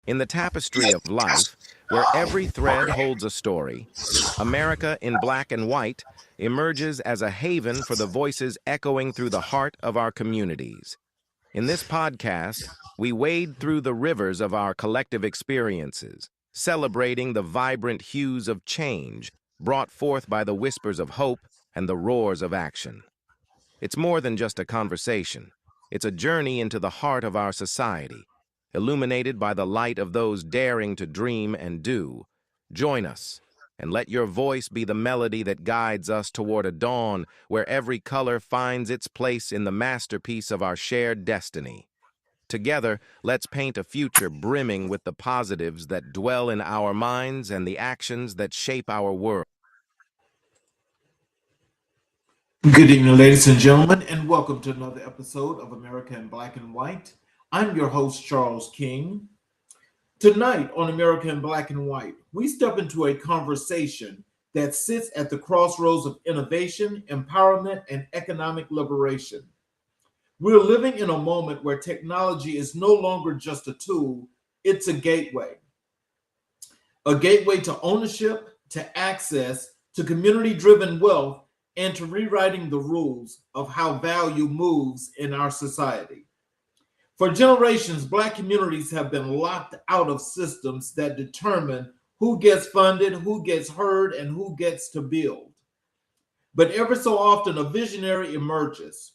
In the tapestry of life, where every thread holds a story, America in Black and White emerges as a haven for the voices echoing through the heart of our communities. In this podcast, we wade through the rivers of our collective experiences, celebrating the vibrant hues of change brought forth by the whispers of hope and the roars of action. It's more than just a conversation. It's a journey into the heart of our society, illuminated by the light of those daring to dream and do. Join us, and let your voice be the melody that guides us toward a dawn where every color finds its place in the masterpiece of our shared destiny. Together, let's paint a future brimming with the positives that dwell in our minds and the actions that shape our world. Good evening, ladies and gentlemen, and welcome to another episode of America in Black and White. I'm your host, Charles King. Tonight on America in Black and White, we step into a conversation that sits at the crossroads of innovation, empowerment, and economic liberation. We're living in a moment where technology is no longer just a tool, it's a gateway. A gateway to ownership, to access, to community-driven wealth, and to rewriting the rules of how value moves in our society. For generations, Black communities have been locked out of systems that determine who gets funded, who gets heard, and who gets to build. But ever so often, a visionary emerges,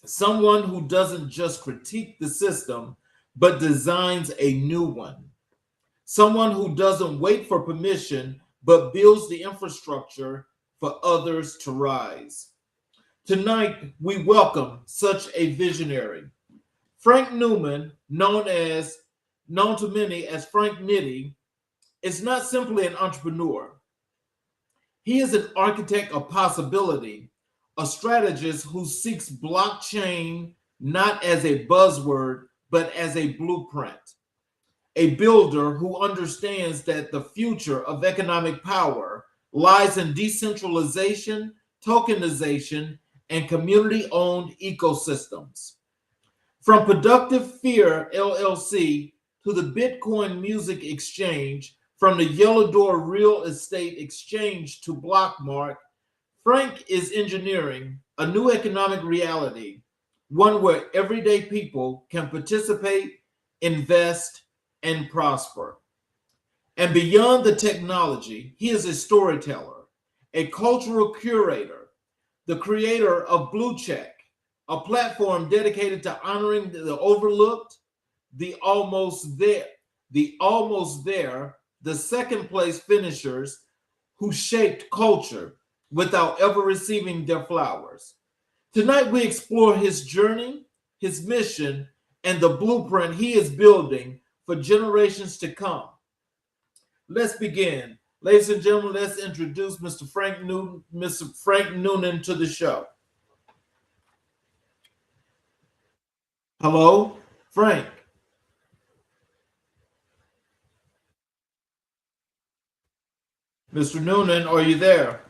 someone who doesn't just critique the system, but designs a new one. Someone who doesn't wait for permission, but builds the infrastructure for others to rise. Tonight, we welcome such a visionary. Frank Newman, known to many as Frank Nitty, is not simply an entrepreneur. He is an architect of possibility, a strategist who seeks blockchain not as a buzzword, but as a blueprint. A builder who understands that the future of economic power lies in decentralization, tokenization, and community-owned ecosystems. From Productive Sphere LLC to the Bitcoin Music Exchange, from the Yellow Door Real Estate Exchange to Blockmark, Frank is engineering a new economic reality, one where everyday people can participate, invest, and prosper. And beyond the technology, he is a storyteller, a cultural curator, the creator of Blue Check, a platform dedicated to honoring the overlooked, the almost there, the second place finishers who shaped culture without ever receiving their flowers. Tonight we explore his journey, his mission, and the blueprint he is building for generations to come. Let's begin. Ladies and gentlemen, let's introduce Mr. Frank Noonan to the show. Hello, Frank. Mr. Noonan, are you there?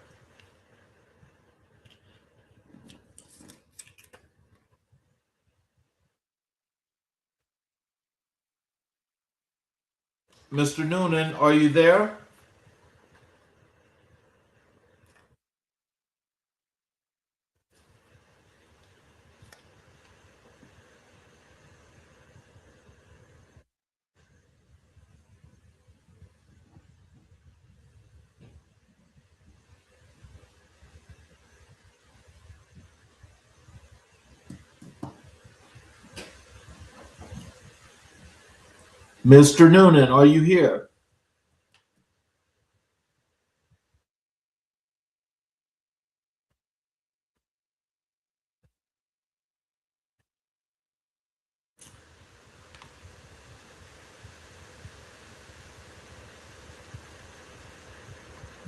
Mr. Noonan, are you there? Mr. Noonan, are you here?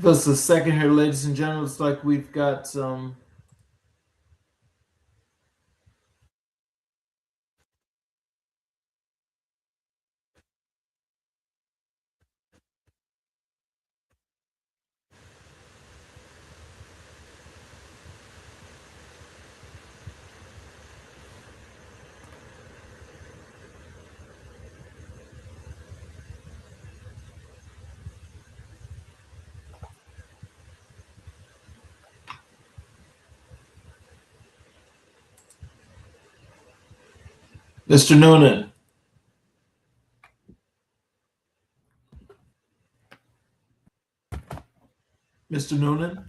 Just a second here, ladies and gentlemen. Looks like we've got some. Mr. Noonan. Mr. Noonan.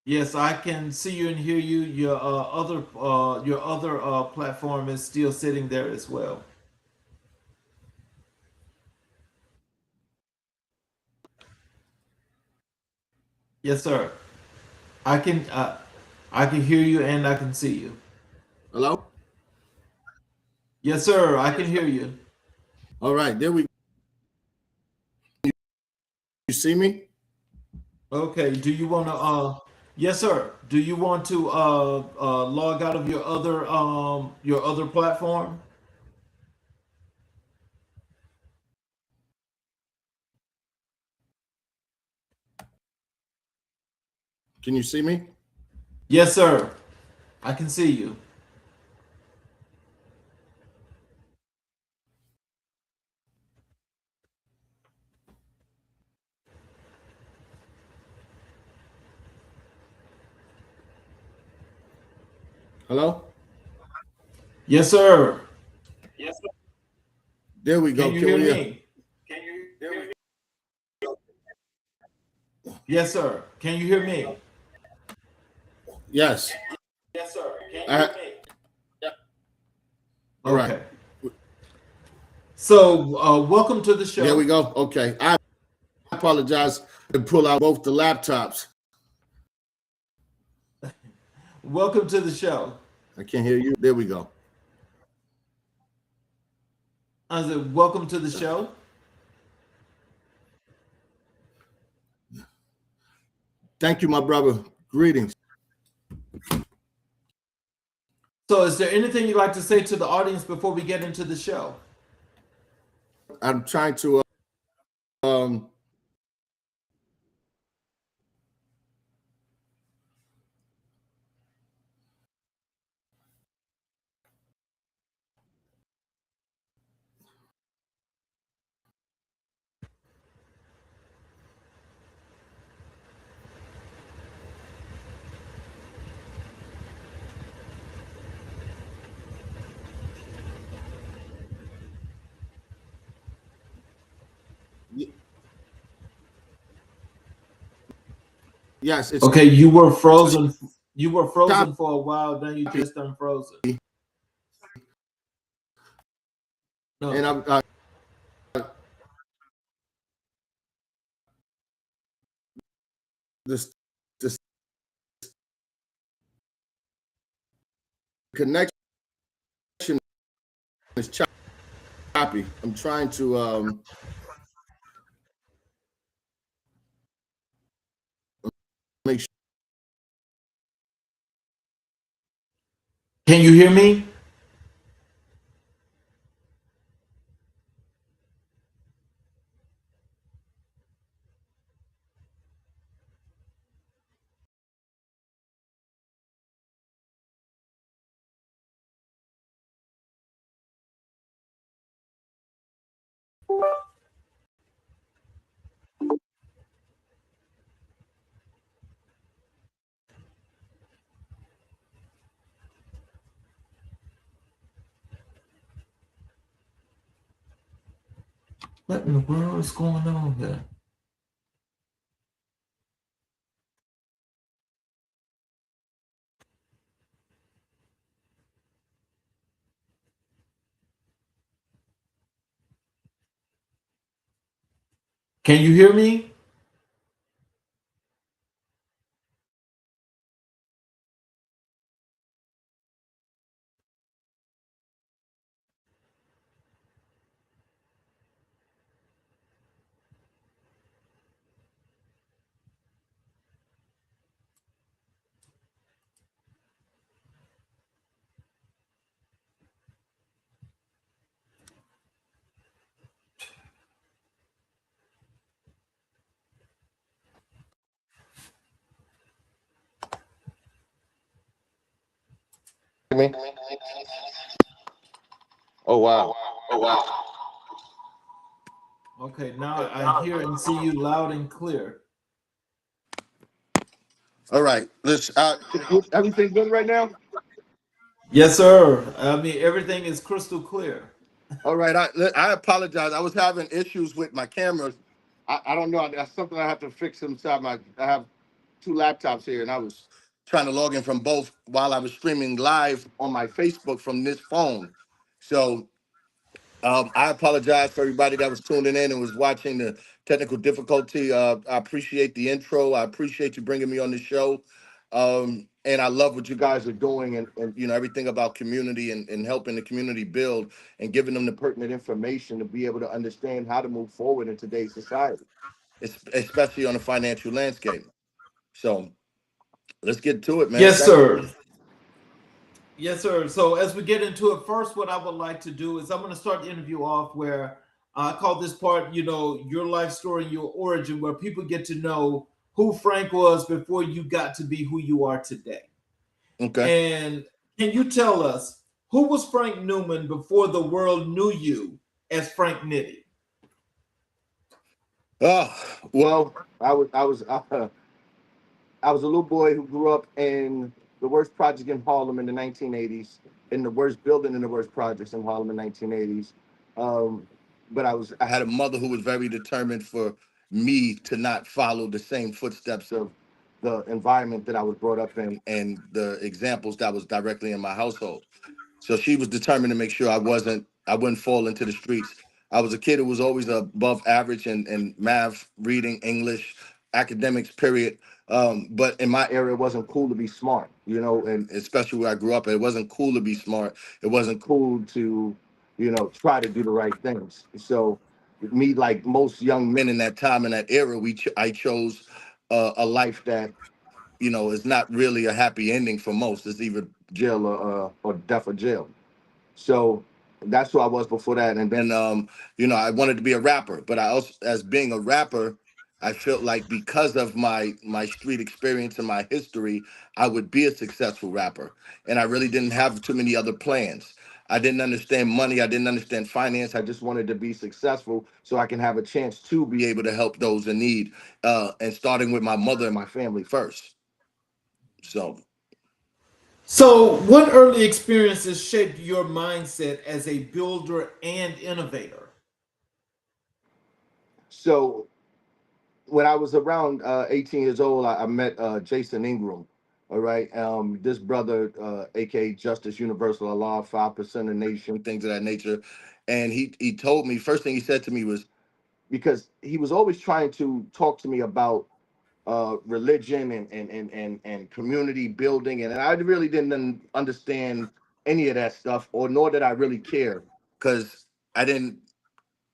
Yes, I can see you and hear you. Your other platform is still sitting there as well. Yes, sir. I can I can hear you and I can see you. Hello? Yes, sir. I can hear you. All right, there we you see me? Okay. Do you want to yes, sir. Do you want to log out of your other platform? Can you see me? Yes, sir. I can see you. Hello? Yes, sir. There we Can go. you Can hear we me? Yes, sir. Can you hear me? yes. Yes, sir. Can I, all right. Okay. So, welcome to the show. There we go. Okay. I apologize to pull out both the laptops. Welcome to the show. I can't hear you. There we go. I said, welcome to the show. Thank you, my brother. Greetings. So, is there anything you'd like to say to the audience before we get into the show? I'm trying to yes, it's Okay, you were frozen. You were frozen for a while. Then you just unfrozen. No. and I'm this connection is choppy. I'm trying to make sure. Can you hear me? What in the world is going on here? Can you hear me? Me? Oh wow. Oh wow. Okay, now I hear and see you loud and clear. All right. Listen, everything good right now? Yes, sir. I mean, everything is crystal clear. All right. I apologize. I was having issues with my cameras. I don't know. That's something I have to fix inside my. I have two laptops here, and I was trying to log in from both while I was streaming live on my Facebook from this phone. So I apologize for everybody that was tuning in and was watching the technical difficulty. I appreciate the intro. I appreciate you bringing me on the show. And I love what you guys are doing and everything about community and helping the community build and giving them the pertinent information to be able to understand how to move forward in today's society, especially on the financial landscape. So let's get to it, man. Yes, Thank you. sir. Yes, sir. So as we get into it, first, what I would like to do is I'm going to start the interview off where I call this part, your life story and your origin, where people get to know who Frank was before you got to be who you are today. Okay. And can you tell us who was Frank Newman before the world knew you as Frank Nitty? Oh, well, I was a little boy who grew up in the worst project in Harlem in the 1980s, in the worst building in the worst projects in Harlem in 1980s. Um, but I had a mother who was very determined for me to not follow the same footsteps of the environment that I was brought up in and the examples that was directly in my household. So she was determined to make sure I wouldn't fall into the streets. I was a kid who was always above average in math, reading, English, academics, period. But in my area, it wasn't cool to be smart, and especially where I grew up, it wasn't cool to be smart. It wasn't cool to, try to do the right things. So me, like most young men in that time, in that era, I chose a life that is not really a happy ending for most. It's either jail or death or jail. So that's who I was before that. And then, I wanted to be a rapper, but I also, as being a rapper, I felt like because of my street experience and my history, I would be a successful rapper. And I really didn't have too many other plans. I didn't understand money. I didn't understand finance. I just wanted to be successful so I can have a chance to be able to help those in need, and starting with my mother and my family first. So, So, what early experiences shaped your mindset as a builder and innovator? so when I was around 18 years old, I met Jason Ingram. All right. This brother, aka Justice Universal Allah, 5% of nation, things of that nature. And he told me, first thing he said to me was, because he was always trying to talk to me about religion and community building. And I really didn't understand any of that stuff, or nor did I really care, because I didn't,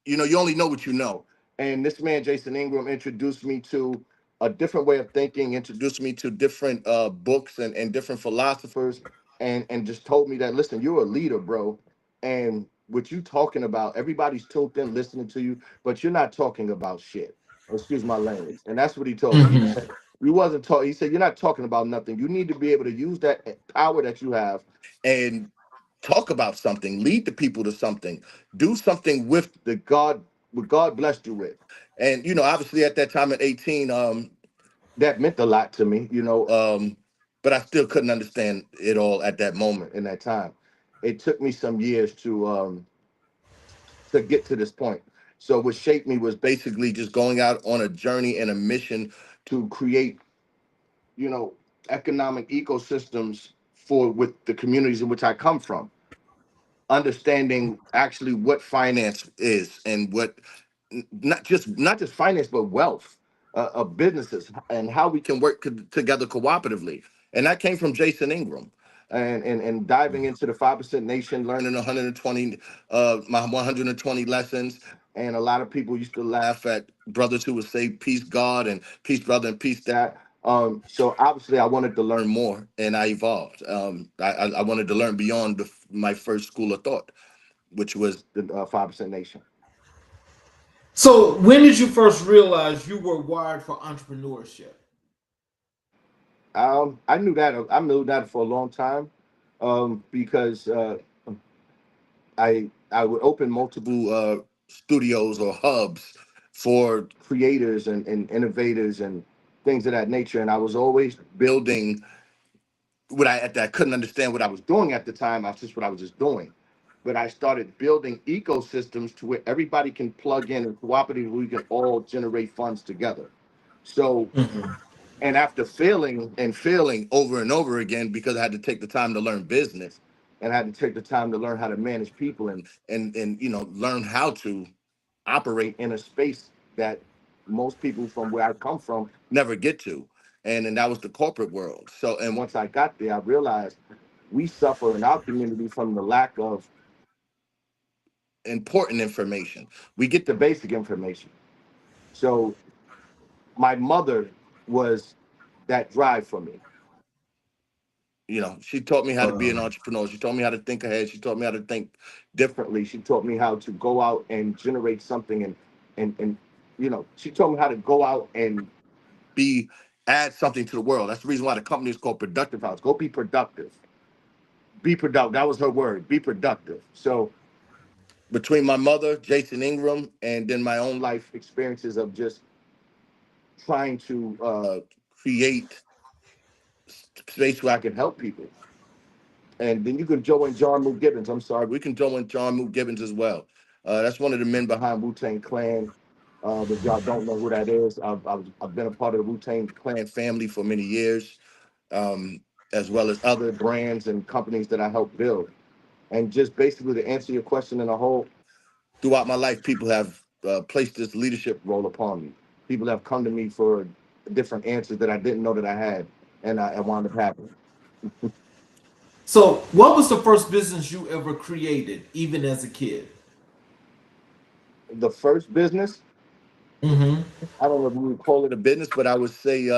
you only know what you know. And this man, Jason Ingram, introduced me to a different way of thinking, introduced me to different books and different philosophers, and just told me that, listen, you're a leader, bro. And what you talking about, everybody's tuned in listening to you, but you're not talking about shit. Excuse my language. And that's what he told me. He Mhm. said, you wasn't talking. He said, you're not talking about nothing. You need to be able to use that power that you have and talk about something, lead the people to something, do something with the God, what God blessed you with. And obviously at that time at 18, that meant a lot to me, but I still couldn't understand it all at that moment in that time. It took me some years to get to this point. So what shaped me was basically just going out on a journey and a mission to create, you know, economic ecosystems for with the communities in which I come from, understanding actually what finance is and what not just finance but wealth of businesses and how we can work together cooperatively. And that came from Jason Ingram. And diving into the 5% nation, learning 120 my 120 lessons. And a lot of people used to laugh at brothers who would say peace God and peace brother and peace that. So obviously I wanted to learn more, and I evolved. I wanted to learn beyond my first school of thought, which was the 5% nation. So, when did you first realize you were wired for entrepreneurship? I knew that for a long time, because I would open multiple studios or hubs for creators and innovators and things of that nature. And I was always building what I couldn't understand what I was doing at the time. That's just what I was just doing. But I started building ecosystems to where everybody can plug in and cooperatively we can all generate funds together. So, Mhm. and after failing and failing over and over again, because I had to take the time to learn business and I had to take the time to learn how to manage people and learn how to operate in a space that most people from where I come from never get to. And that was the corporate world. So, and once I got there, I realized we suffer in our community from the lack of important information. We get the basic information. So my mother was that drive for me. She taught me how to be an Wow. entrepreneur. She taught me how to think ahead. She taught me how to think differently. She taught me how to go out and generate something and she taught me how to go out and be add something to the world. That's the reason why the company is called Productive House. Go be productive. Be productive. That was her word. Be productive. So between my mother, Jason Ingram, and then my own life experiences of just trying to create space where I can help people. And then you can join John Moot Gibbons. I'm sorry, we can join John Moot Gibbons as well. That's one of the men behind Wu-Tang Clan. If y'all don't know who that is, I've been a part of the Wu-Tang Clan family for many years, um, as well as other brands and companies that I helped build. And just basically to answer your question in a whole, throughout my life, people have placed this leadership role upon me. People have come to me for different answers that I didn't know that I had, and I wound up having. So, what was the first business you ever created, even as a kid? The first business, Mm-hmm. I don't know if we would call it a business, but I would say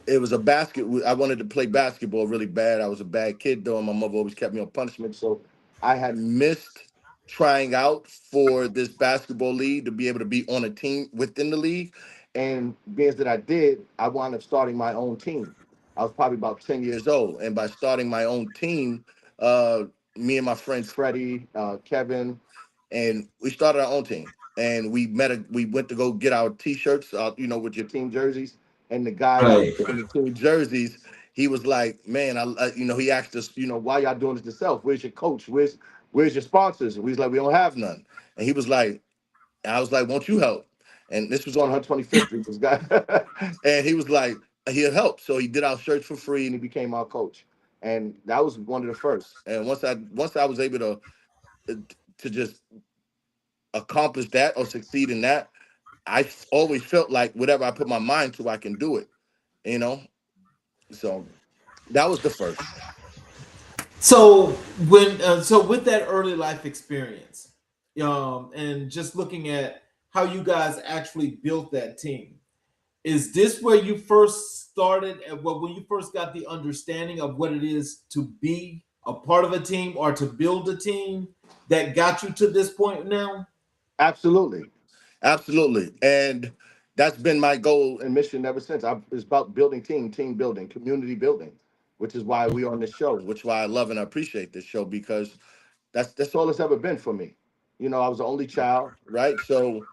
it was a basket. I wanted to play basketball really bad. I was a bad kid though, and my mother always kept me on punishment. So I had missed trying out for this basketball league to be able to be on a team within the league. And being that I did, I wound up starting my own team. I was probably about 10 years old. And by starting my own team, uh, me and my friend Freddie, Kevin, and we started our own team. And we went to go get our t-shirts, with your team jerseys, and the guy that was Right. in the team jerseys, he was like, "Man, he asked us, why y'all doing this yourself? Where's your coach? Where's your sponsors?" And we was like, "We don't have none." And he was like, I was like, "Won't you help?" And this was on 125th Street, this guy, and he was like, he'll help. So he did our shirts for free, and he became our coach. And that was one of the first. And once I was able to just accomplish that or succeed in that, I always felt like whatever I put my mind to, I can do it. You know, so that was the first. So so with that early life experience, and just looking at how you guys actually built that team, is this where you first started? When you first got the understanding of what it is to be a part of a team or to build a team that got you to this point now? Absolutely, absolutely, and that's been my goal and mission ever since. It's about building team building, community building, which is why we're on this show. Which is why I love and I appreciate this show because that's all it's ever been for me. I was the only child, right? So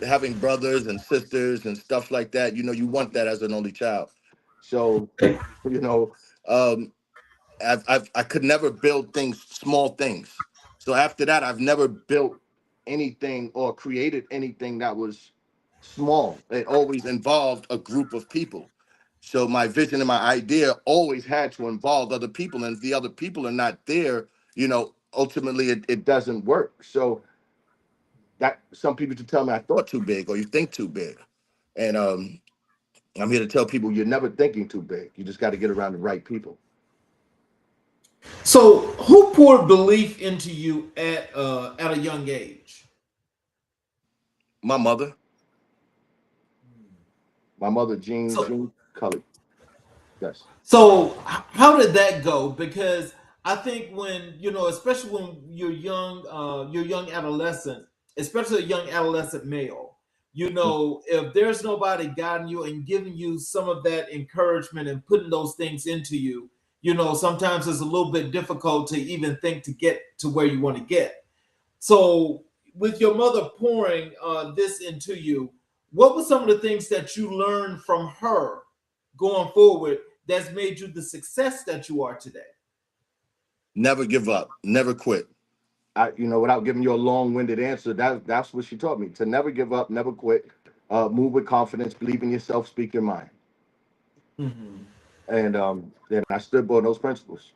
having brothers and sisters and stuff like that, you want that as an only child. So, you know, um, I could never build things, small things. So after that, I've never built anything or created anything that was small. It always involved a group of people. So my vision and my idea always had to involve other people, and if the other people are not there, ultimately it doesn't work. So that some people to tell me I thought too big or you think too big, and I'm here to tell people you're never thinking too big. You just got to get around the right people. So who poured belief into you at a young age? My mother, Jean So Jean Cully. Yes. how did that go? Because I think when especially when you're young adolescent, especially a young adolescent male, if there's nobody guiding you and giving you some of that encouragement and putting those things into you, sometimes it's a little bit difficult to even think to get to where you want to get. So with your mother pouring this into you, What were some of the things that you learned from her going forward that's made you the success that you are today? Never give up, never quit. Without giving you a long-winded answer, that's what she taught me: to never give up, never quit, move with confidence, believe in yourself, speak your mind, Mhm. and then I stood by those principles.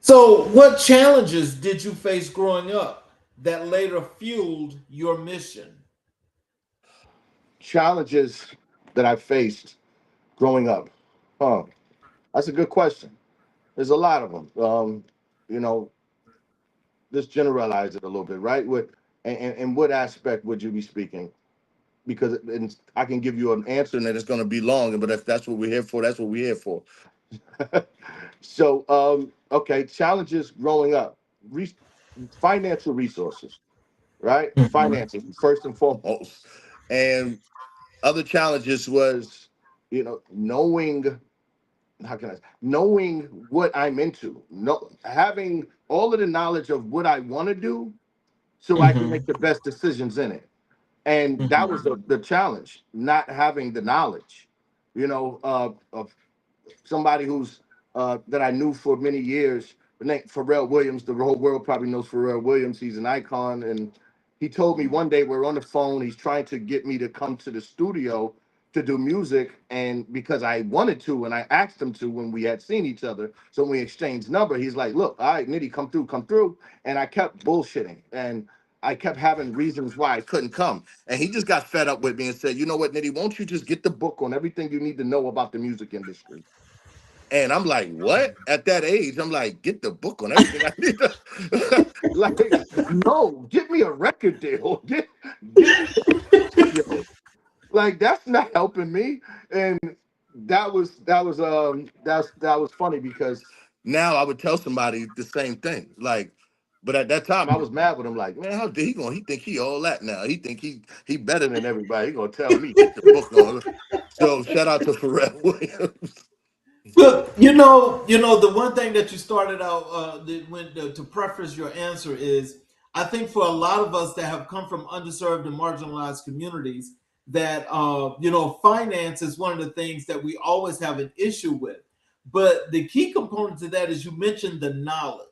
So, what challenges did you face growing up that later fueled your mission? Challenges that I faced growing up, huh? That's a good question. There's a lot of them. You know, let's generalize it a little bit, right? And what aspect would you be speaking? Because I can give you an answer and then it's going to be long, but if that's what we're here for, that's what we're here for. So, okay, challenges growing up, Re- financial resources, right? Mhm. Finances first and foremost, and other challenges was, knowing, knowing what I'm into, having all of the knowledge of what I want to do, so I can Mhm. make the best decisions in it. And that was Mhm. the challenge, not having the knowledge, of somebody who's that I knew for many years, Pharrell Williams. The whole world probably knows Pharrell Williams. He's an icon, and he told me one day we're on the phone. He's trying to get me to come to the studio to do music, and because I wanted to, and I asked him to when we had seen each other, so when we exchanged number, he's like, "Look, all right, Nitty, come through," and I kept bullshitting and. I kept having reasons why I couldn't come. And he just got fed up with me and said, "You know what, Nitty, won't you just get the book on everything you need to know about the music industry?" And I'm like, what? At that age, I'm like, get the book on everything I need to. Like, no, get me a record deal. Get me a studio. Like, that's not helping me. And that was funny because now I would tell somebody the same thing. Like, but at that time I was mad with him. Like, man, how did he think he all that now? He think he better than everybody. He gonna tell me get the book on. So shout out to Pharrell Williams. Well, the one thing that you started out to preface your answer is, I think for a lot of us that have come from underserved and marginalized communities, that finance is one of the things that we always have an issue with. But the key component to that is you mentioned the knowledge.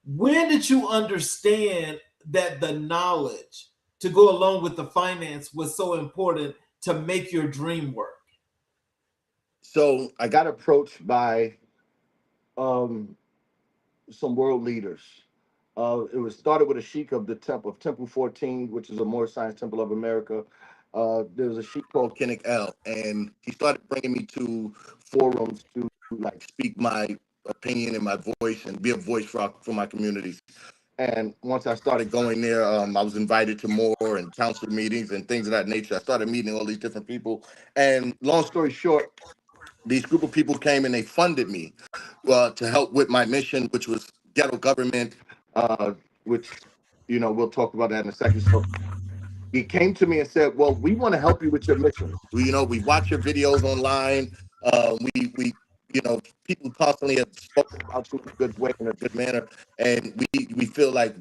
When did you understand that the knowledge to go along with the finance was so important to make your dream work? So I got approached by um, some world leaders. It was started with a sheik of the Temple 14, which is a Moorish Science Temple of America. There was a sheik called Kinnick L, and he started bringing me to forums to like speak my opinion and my voice and be a voice for my communities. And once I started going there, I was invited to more and council meetings and things of that nature. I started meeting all these different people. And long story short, these group of people came and they funded me to help with my mission, which was ghetto government, which we'll talk about that in a second. So he came to me and said, "Well, we want to help you with your mission. We watch your videos online. We people constantly have spoken about you in a good way, in a good manner, and we feel like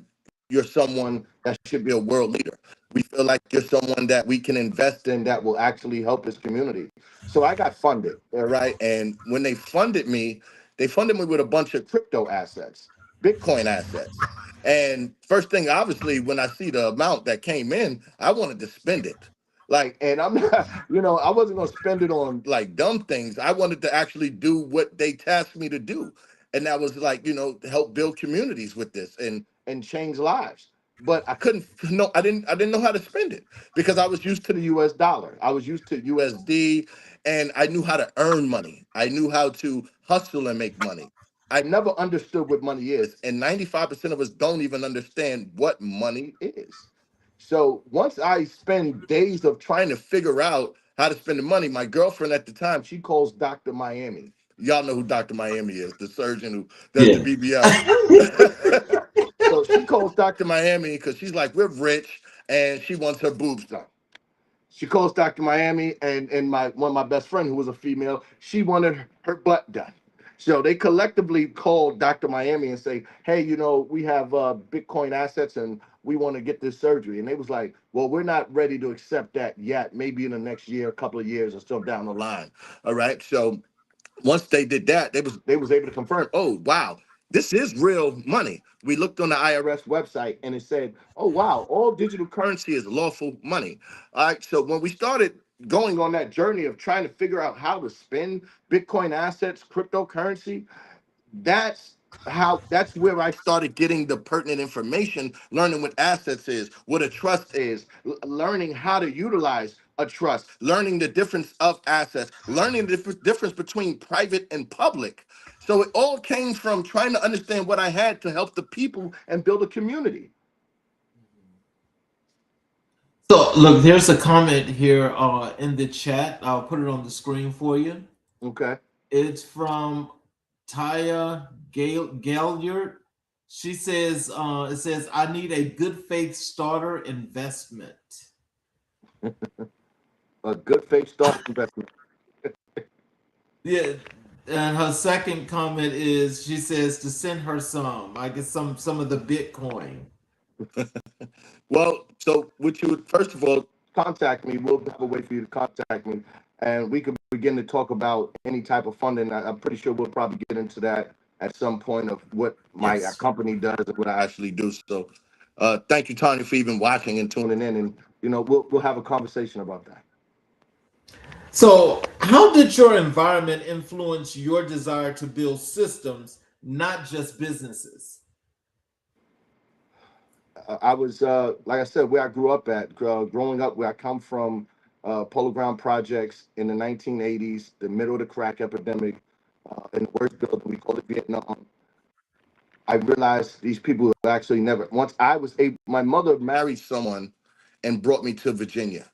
you're someone that should be a world leader. We feel like you're someone that we can invest in that will actually help his community." So I got funded, all right. And when they funded me with a bunch of crypto assets, Bitcoin assets. And first thing, obviously, when I see the amount that came in, I wanted to spend it. Like, and I'm not, I wasn't gonna spend it on like dumb things. I wanted to actually do what they tasked me to do. And that was like, help build communities with this and change lives. But I couldn't no, I didn't know how to spend it because I was used to the US dollar. I was used to USD and I knew how to earn money. I knew how to hustle and make money. I never understood what money is, and 95% of us don't even understand what money is. So once I spend days of trying to figure out how to spend the money, my girlfriend at the time, she calls Dr. Miami. Y'all know who Dr. Miami is, the surgeon who does the Yeah. BBL. So she calls Dr. Miami because she's like, we're rich, and she wants her boobs done. She calls Dr. Miami and my one of my best friend who was a female, she wanted her butt done. So they collectively called Dr. Miami and say, "Hey, we have Bitcoin assets and we want to get this surgery. And they was like, well, we're not ready to accept that yet. Maybe in the next year, a couple of years or so down the line. All right. So once they did that, they was able to confirm, oh wow, this is real money. We looked on the IRS website and it said, oh wow, all digital currency is lawful money. All right. So when we started going on that journey of trying to figure out how to spend Bitcoin assets, cryptocurrency, that's where I started getting the pertinent information, learning what assets is, what a trust is, learning how to utilize a trust, learning the difference of assets, learning the difference between private and public. So it all came from trying to understand what I had to help the people and build a community. So look, there's a comment here in the chat. I'll put it on the screen for you. Okay. It's from Taya Gaillard. She says, it says, I need a good faith starter investment. A good faith starter investment. Yeah. And her second comment is, she says to send her some, I guess some of the Bitcoin. Well, so what you would, first of all, contact me. We'll have a way for you to contact me, and we could begin to talk about any type of funding. I'm pretty sure we'll probably get into that at some point of what my company does and what I actually do. So, thank you, Tanya, for even watching and tuning in, and we'll have a conversation about that. So, how did your environment influence your desire to build systems, not just businesses? I was, like I said, where I grew up at, growing up where I come from, Polo Ground Projects in the 1980s, the middle of the crack epidemic, in the worst building, we call it Vietnam. I realized these people actually never, once I was able, my mother married someone and brought me to Virginia.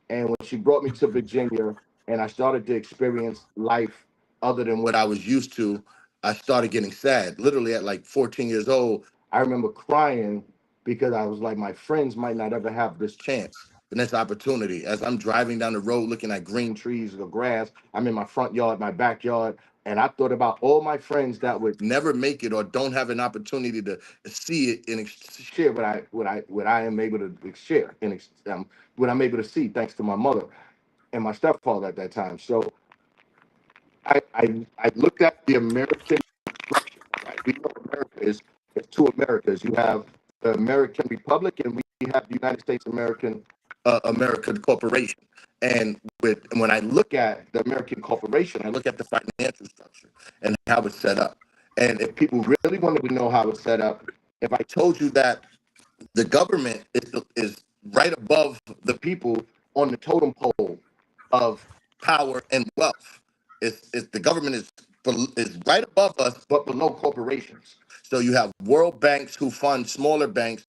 And when she brought me to Virginia and I started to experience life other than what I was used to, I started getting sad. Literally at like 14 years old, I remember crying because I was like, my friends might not ever have this chance and this opportunity. As I'm driving down the road looking at green trees or grass, I'm in my front yard, my backyard, and I thought about all my friends that would never make it or don't have an opportunity to see it and share what I am able to share and what I'm able to see thanks to my mother and my stepfather at that time. So I looked at the American structure. Right? We know America is two Americas. You have the American Republic and we have the United States American Corporation. And when I look at the American Corporation, I look at the financial structure and how it's set up. And if people really wanted to know how it's set up, if I told you that the government is right above the people on the totem pole of power and wealth. It's the government is right above us, but below corporations. So you have world banks who fund smaller banks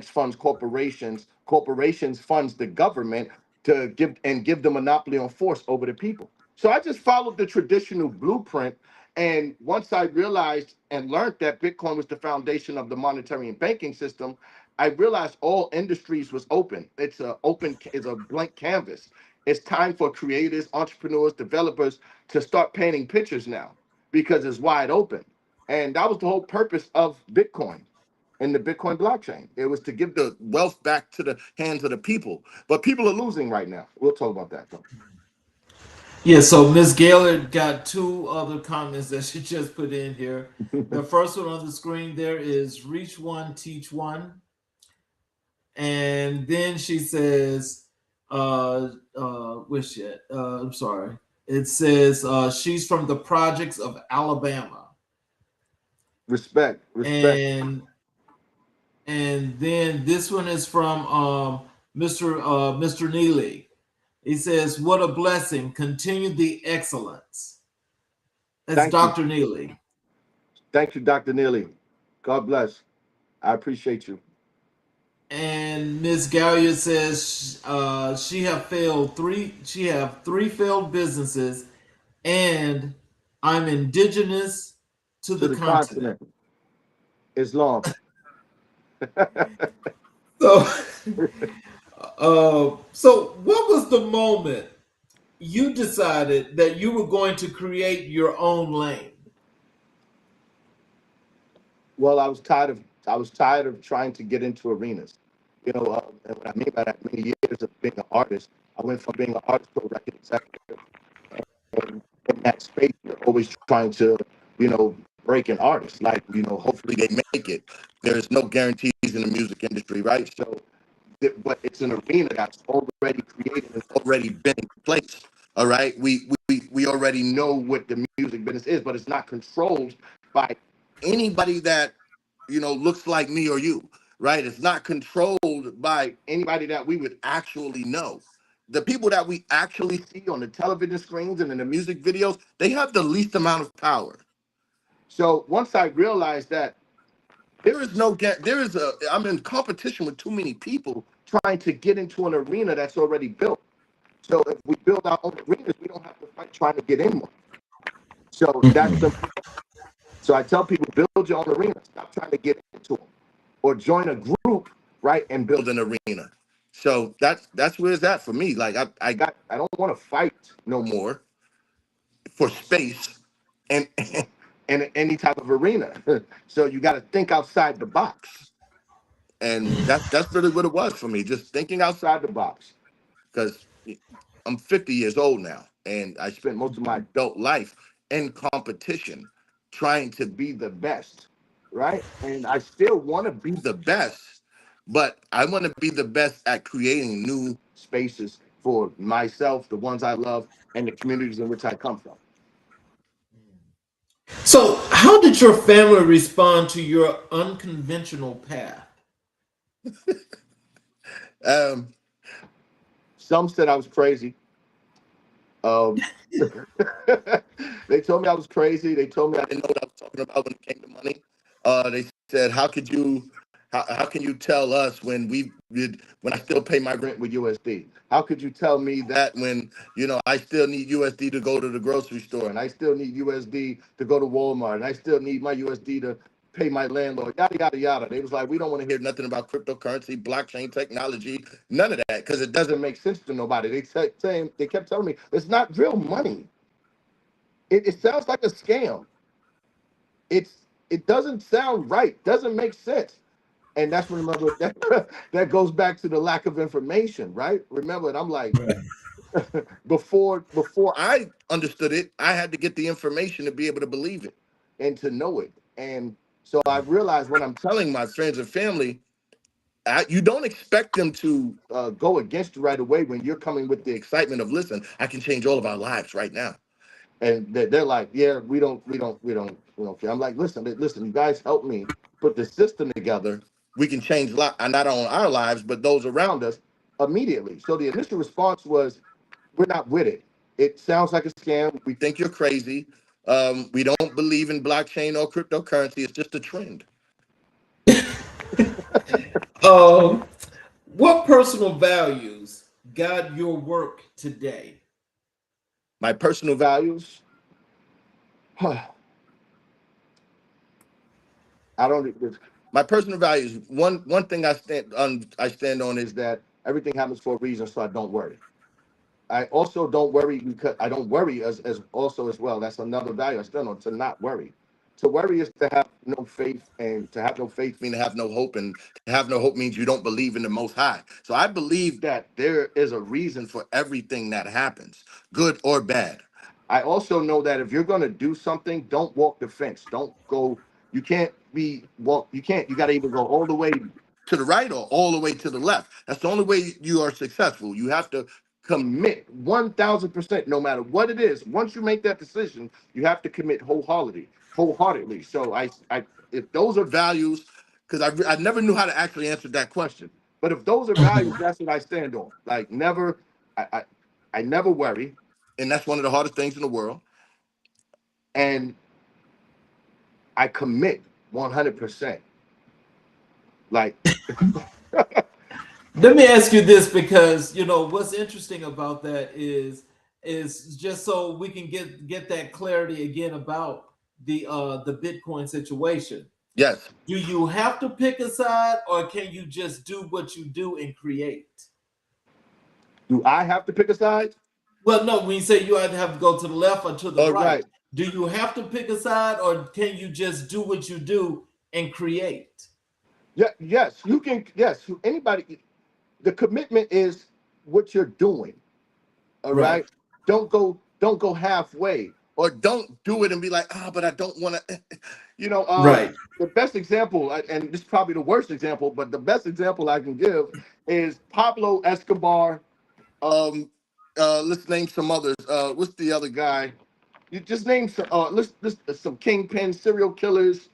funds corporations, corporations funds the government to give the monopoly on force over the people. So I just followed the traditional blueprint. And once I realized and learned that Bitcoin was the foundation of the monetary and banking system, I realized all industries was open. It's a blank canvas. It's time for creators, entrepreneurs, developers to start painting pictures now because it's wide open. And that was the whole purpose of Bitcoin and the Bitcoin blockchain. It was to give the wealth back to the hands of the people. But people are losing right now. We'll talk about that though. Yeah, so Ms. Gaylord got two other comments that she just put in here. The first one on the screen there is reach one, teach one. And then she says, wish it. I'm sorry. It says she's from the projects of Alabama. Respect. And then this one is from Mr. Neely. He says, "What a blessing! Continue the excellence." That's Dr. Neely. Thank you, Dr. Neely. God bless. I appreciate you. And Ms. Gallia says she have three failed businesses, and I'm indigenous to the continent. Islam. So what was the moment you decided that you were going to create your own lane? Well, I was tired of I was tired of trying to get into arenas. You know, and what I mean by that, many years of being an artist, I went from being an artist to a record executive. And in that space, you're always trying to, you know, break an artist. Like, you know, hopefully they make it. There's no guarantees in the music industry, right? So, but it's an arena that's already created and already been in place. All right, we already know what the music business is, but it's not controlled by anybody that, you know, looks like me or you, right? It's not controlled by anybody that we would actually know. The people that we actually see on the television screens and in the music videos, they have the least amount of power. So once I realized that I'm in competition with too many people trying to get into an arena that's already built. So if we build our own arenas, we don't have to fight trying to get in one. So that's the. So I tell people, build your own arena. Stop trying to get into them, or join a group, right, and build an arena. So that's where it's at for me. Like I don't want to fight no more for space and and any type of arena. So you got to think outside the box, and that's really what it was for me. Just thinking outside the box, because I'm 50 years old now, and I spent most of my adult life in competition, trying to be the best, right? And I still want to be the best, but I want to be the best at creating new spaces for myself, the ones I love, and the communities in which I come from. So, how did your family respond to your unconventional path? Um, some said I was crazy. Um, they told me I was crazy. They told me I didn't know what I was talking about when it came to money. They said, how can you tell us when when I still pay my rent with USD? How could you tell me that when, you know, I still need USD to go to the grocery store, and I still need USD to go to Walmart, and I still need my USD to pay my landlord, yada, yada, yada. They was like, we don't want to hear nothing about cryptocurrency, blockchain technology, none of that, because it doesn't make sense to nobody. They kept telling me, it's not real money. It sounds like a scam. It doesn't sound right, doesn't make sense. And that's when, remember, that goes back to the lack of information, right? Remember, and I'm like, before I understood it, I had to get the information to be able to believe it and to know it. And so I realized when I'm telling my friends and family, you don't expect them to go against you right away when you're coming with the excitement of, listen, I can change all of our lives right now. And they're like, yeah, we don't care. I'm like, listen, you guys help me put the system together. We can change not only our lives, but those around us immediately. So the initial response was, we're not with it. It sounds like a scam. We think you're crazy. We don't believe in blockchain or cryptocurrency. It's just a trend. Um, what personal values guide your work today? My personal values, I don't. My personal values. One thing I stand on is that everything happens for a reason, so I don't worry. I also don't worry because I don't worry as also as well. That's another value I stand on, to not worry. To worry is to have no faith, and to have no faith means to have no hope, and to have no hope means you don't believe in the Most High. So I believe that there is a reason for everything that happens, good or bad. I also know that if you're going to do something, don't walk the fence. Don't go. You can't be walk. You can't. You got to either go all the way to the right or all the way to the left. That's the only way you are successful. You have to commit 1,000%, no matter what it is. Once you make that decision, you have to commit wholeheartedly. So if those are values, because I never knew how to actually answer that question. But if those are values, that's what I stand on. Like, never, I never worry, and that's one of the hardest things in the world. And I commit 100%. Like, Let me ask you this, because what's interesting about that is just so we can get that clarity again about the Bitcoin situation. yes. Do you have to pick a side, or can you just do what you do and create? Do I have to pick a side? Well, no, when you say you either have to go to the left or to the Oh, right, right. do you have to pick a side, or can you just do what you do and create? Yeah, yes, you can. Yes, anybody. The commitment is what you're doing. All Right. right. Don't go halfway, or don't do it and be like, ah, but I don't want to. You know, Right. the best example, and this is probably the worst example, but the best example I can give is Pablo Escobar. Um, let's name some others. What's the other guy? You just name some. Let's some kingpins, serial killers,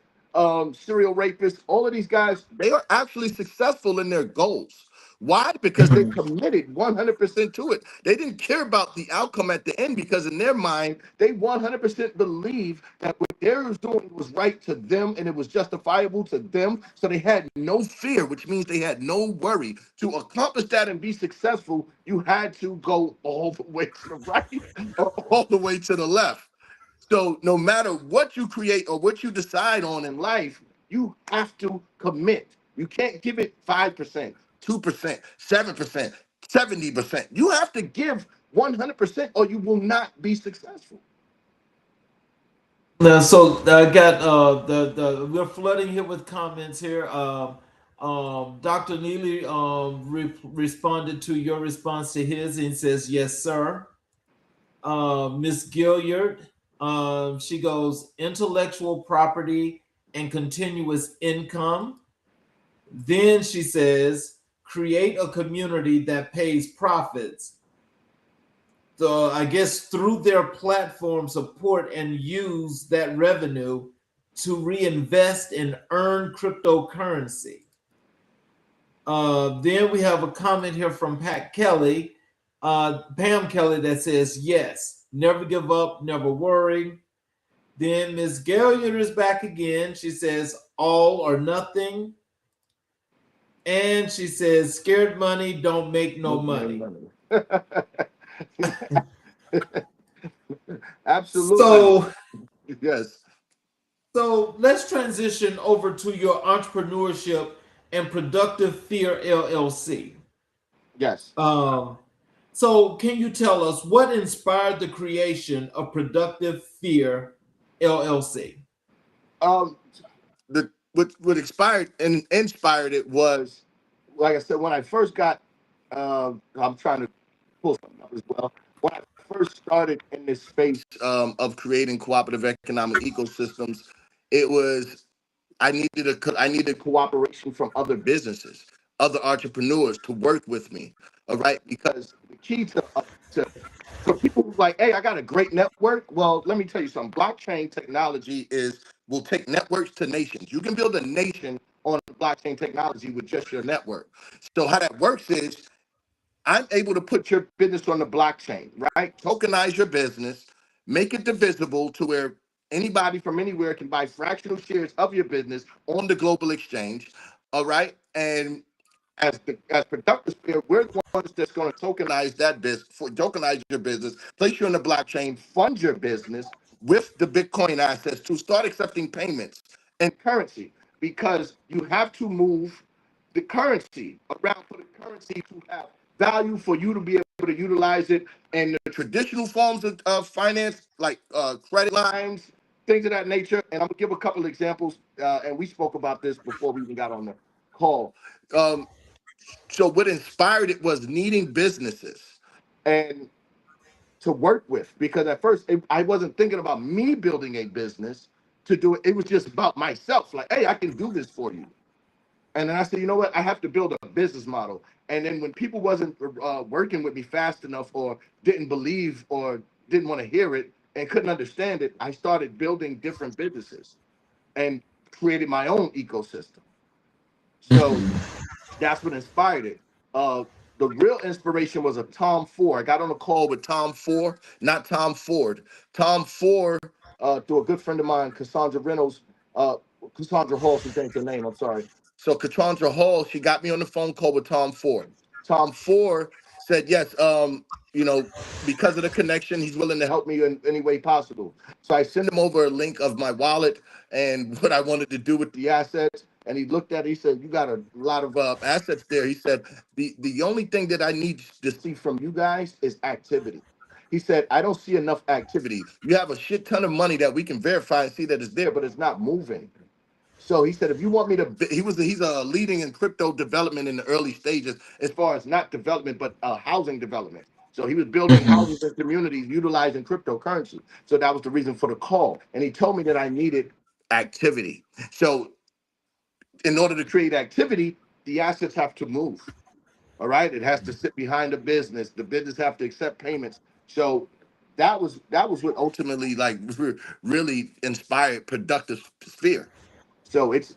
serial rapists. All of these guys, they are actually successful in their goals. Why? Because they Mhm. committed 100% to it. They didn't care about the outcome at the end because in their mind, they 100% believe that what they were doing was right to them and it was justifiable to them. So they had no fear, which means they had no worry. To accomplish that and be successful, you had to go all the way to the right or all the way to the left. So no matter what you create or what you decide on in life, you have to commit. You can't give it 5%, 2%, 7%, 70%. You have to give 100% or you will not be successful. So I got the we're flooding here with comments here. Dr. Neely responded to your response to his and says yes, sir. Miss Gilliard, she goes intellectual property and continuous income. Then she says create a community that pays profits. So I guess through their platform support and use that revenue to reinvest and earn cryptocurrency. Then we have a comment here from Pat Kelly, Pam Kelly, that says yes, never give up, never worry. Then Miss Galliard is back again. She says all or nothing. And she says scared money don't make no money. Absolutely. So Yes. So let's transition over to your entrepreneurship and productive fear LLC. Yes. Um, so can you tell us what inspired the creation of Productive Fear LLC? Um, the what expired and inspired it was, like I said, when I first got. I'm trying to pull something up as well. When I first started in this space of creating cooperative economic ecosystems, it was I needed cooperation from other businesses, other entrepreneurs to work with me. All right, because the key to for people who like, hey, I got a great network. Well, let me tell you something. Blockchain technology is will take networks to nations. You can build a nation on blockchain technology with just your network. So how that works is I'm able to put your business on the blockchain, right? Tokenize your business, make it divisible to where anybody from anywhere can buy fractional shares of your business on the global exchange. All right. And as productive spirit, we're the ones that's going to tokenize that business, for tokenize your business, place you on the blockchain, fund your business with the Bitcoin assets to start accepting payments and currency because you have to move the currency around for the currency to have value for you to be able to utilize it. And the traditional forms of finance, like credit lines, things of that nature. And I'm gonna give a couple of examples. And we spoke about this before we even got on the call. Um, so what inspired it was needing businesses and to work with because at first I wasn't thinking about me building a business to do it. It was just about myself. Like, hey, I can do this for you. And then I said, you know what? I have to build a business model. And then when people wasn't working with me fast enough or didn't believe or didn't want to hear it and couldn't understand it, I started building different businesses and created my own ecosystem. So Mhm. that's what inspired it. Uh, the real inspiration was a Tom Ford. I got on a call with Tom Ford, not Tom Ford. Tom Ford, through a good friend of mine, Cassandra Reynolds, Cassandra Hall, she changed her name. I'm sorry. So Cassandra Hall, she got me on the phone call with Tom Ford. Tom Ford said, yes, because of the connection, he's willing to help me in any way possible. So I sent him over a link of my wallet and what I wanted to do with the assets. And he looked at it, he said, you got a lot of assets there. He said, the only thing that I need to see from you guys is activity. He said, I don't see enough activity. You have a shit ton of money that we can verify and see that it's there, but it's not moving. So he said, if you want me to, he's a leading in crypto development in the early stages, as far as not development, but housing development. So he was building Mhm. houses and communities utilizing cryptocurrency. So that was the reason for the call. And he told me that I needed activity. So in order to create activity, the assets have to move. All right. It has to sit behind the business. The business have to accept payments. So that was what ultimately like really inspired productive sphere. So it's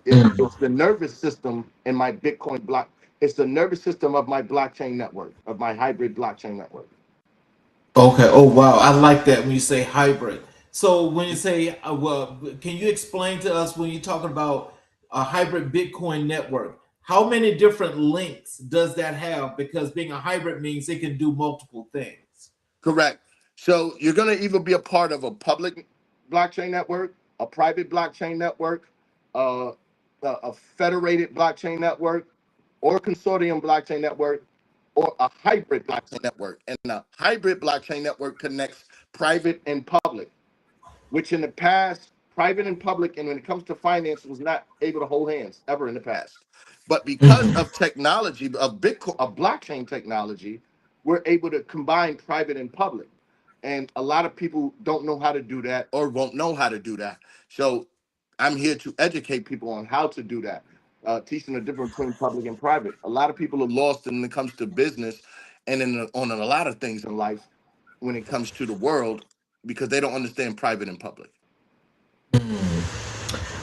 the nervous system in my Bitcoin block. It's the nervous system of my blockchain network, of my hybrid blockchain network. Okay. Oh, wow. I like that when you say hybrid. So when you say, well, can you explain to us when you're talking about a hybrid Bitcoin network? How many different links does that have? Because being a hybrid means it can do multiple things. Correct. So you're going to either be a part of a public blockchain network, a private blockchain network, uh, a federated blockchain network, or a consortium blockchain network, or a hybrid blockchain network. And a hybrid blockchain network connects private and public, which in the past, private and public, and when it comes to finance, was not able to hold hands ever in the past. But because Mhm. of technology, of Bitcoin, of blockchain technology, we're able to combine private and public. And a lot of people don't know how to do that or won't know how to do that. So I'm here to educate people on how to do that, teaching the difference between public and private. A lot of people are lost when it comes to business and on a lot of things in life when it comes to the world because they don't understand private and public.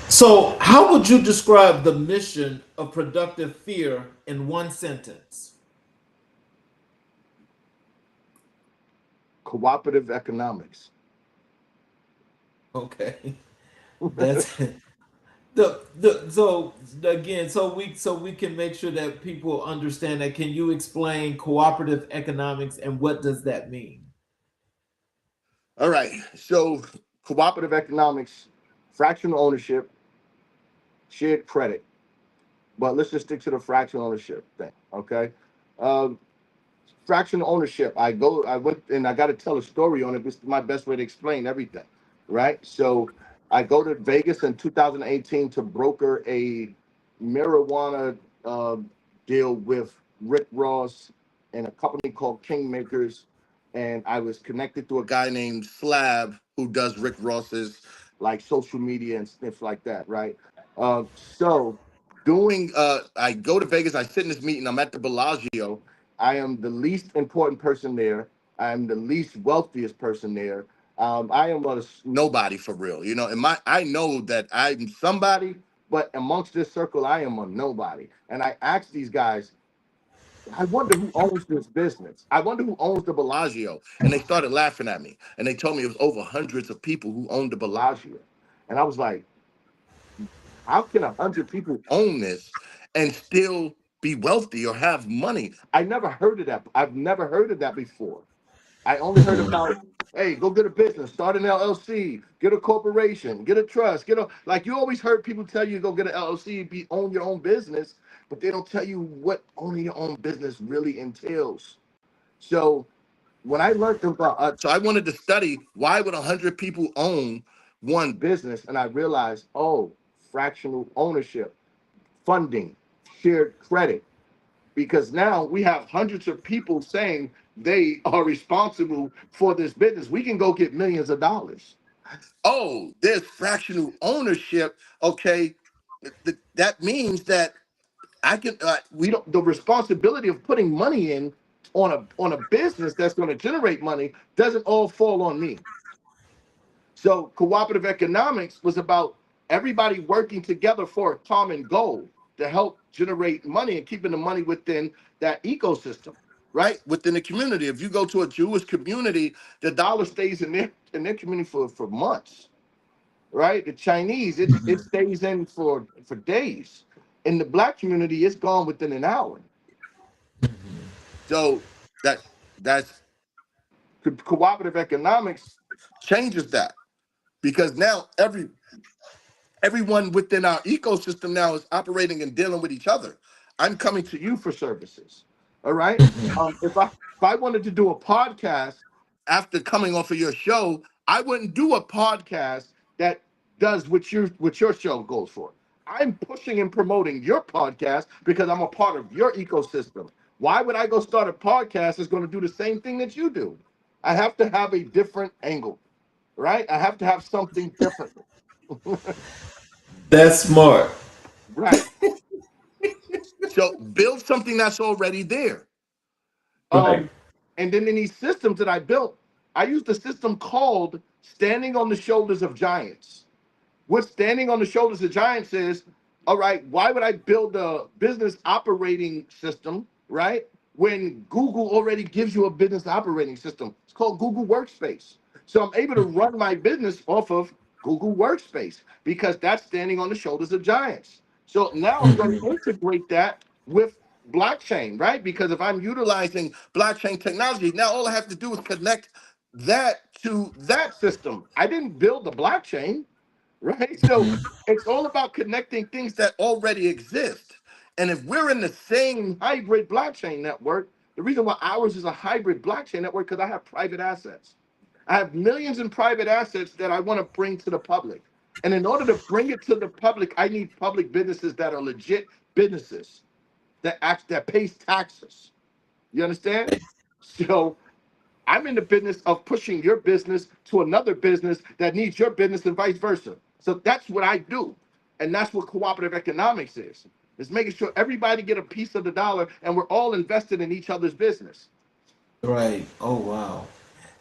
So, how would you describe the mission of productive fear in one sentence? Cooperative economics. Okay, that's the so again, so we can make sure that people understand that. Can you explain cooperative economics and what does that mean? All right. So cooperative economics, fractional ownership, shared credit. But let's just stick to the fractional ownership thing. Okay. Um, Fractional ownership. I went and I got to tell a story on it. This is my best way to explain everything, right? So I go to Vegas in 2018 to broker a marijuana uh, deal with Rick Ross and a company called Kingmakers, and I was connected to a guy named Slab who does Rick Ross's like social media and stuff like that, right? So doing I go to Vegas, I sit in this meeting, I'm at the Bellagio. I am the least important person there. I am the least wealthiest person there. I am a nobody for real, you know. And I know that I'm somebody, but amongst this circle, I am a nobody. And I asked these guys, I wonder who owns this business. I wonder who owns the Bellagio. And they started laughing at me. And they told me it was over hundreds of people who owned the Bellagio. And I was like, how can 100 people own this and still be wealthy or have money? I never heard of that. I've never heard of that before. I only heard about, hey, go get a business, start an LLC, get a corporation, get a trust, like you always heard people tell you go get an LLC, own your own business, but they don't tell you what owning your own business really entails. So when I learned about, so I wanted to study why would 100 people own one business, and I realized, oh, fractional ownership, funding, shared credit, because now we have hundreds of people saying they are responsible for this business. We can go get millions of dollars. Oh, there's fractional ownership. Okay, that means that I can. We don't. The responsibility of putting money in on a business that's going to generate money doesn't all fall on me. So cooperative economics was about everybody working together for a common goal to help generate money and keeping the money within that ecosystem, right? Within the community. If you go to a Jewish community, the dollar stays in their community for months, right? The Chinese, it stays in for days. In the black community, it's gone within an hour. So that's cooperative economics changes that because now everyone within our ecosystem now is operating and dealing with each other. I'm coming to you for services. All right. If I wanted to do a podcast after coming off of your show, I wouldn't do a podcast that does what your show goes for. I'm pushing and promoting your podcast because I'm a part of your ecosystem. Why would I go start a podcast that's going to do the same thing that you do? I have to have a different angle, right? I have to have something different. That's smart. Right. So build something that's already there. Right. Um, and then in these systems that I built, I used a system called Standing on the Shoulders of Giants. What Standing on the Shoulders of Giants is, all right, why would I build a business operating system, right? When Google already gives you a business operating system. It's called Google Workspace. So I'm able to run my business off of Google Workspace because that's standing on the shoulders of giants. So now I'm going to integrate that with blockchain, right? Because if I'm utilizing blockchain technology, now all I have to do is connect that to that system. I didn't build the blockchain, right? So it's all about connecting things that already exist. And if we're in the same hybrid blockchain network, the reason why ours is a hybrid blockchain network because I have private assets. I have millions in private assets that I want to bring to the public. And in order to bring it to the public, I need public businesses that are legit businesses that pays taxes. You understand? So I'm in the business of pushing your business to another business that needs your business and vice versa. So that's what I do. And that's what cooperative economics is. It's making sure everybody get a piece of the dollar and we're all invested in each other's business. Right. Oh wow.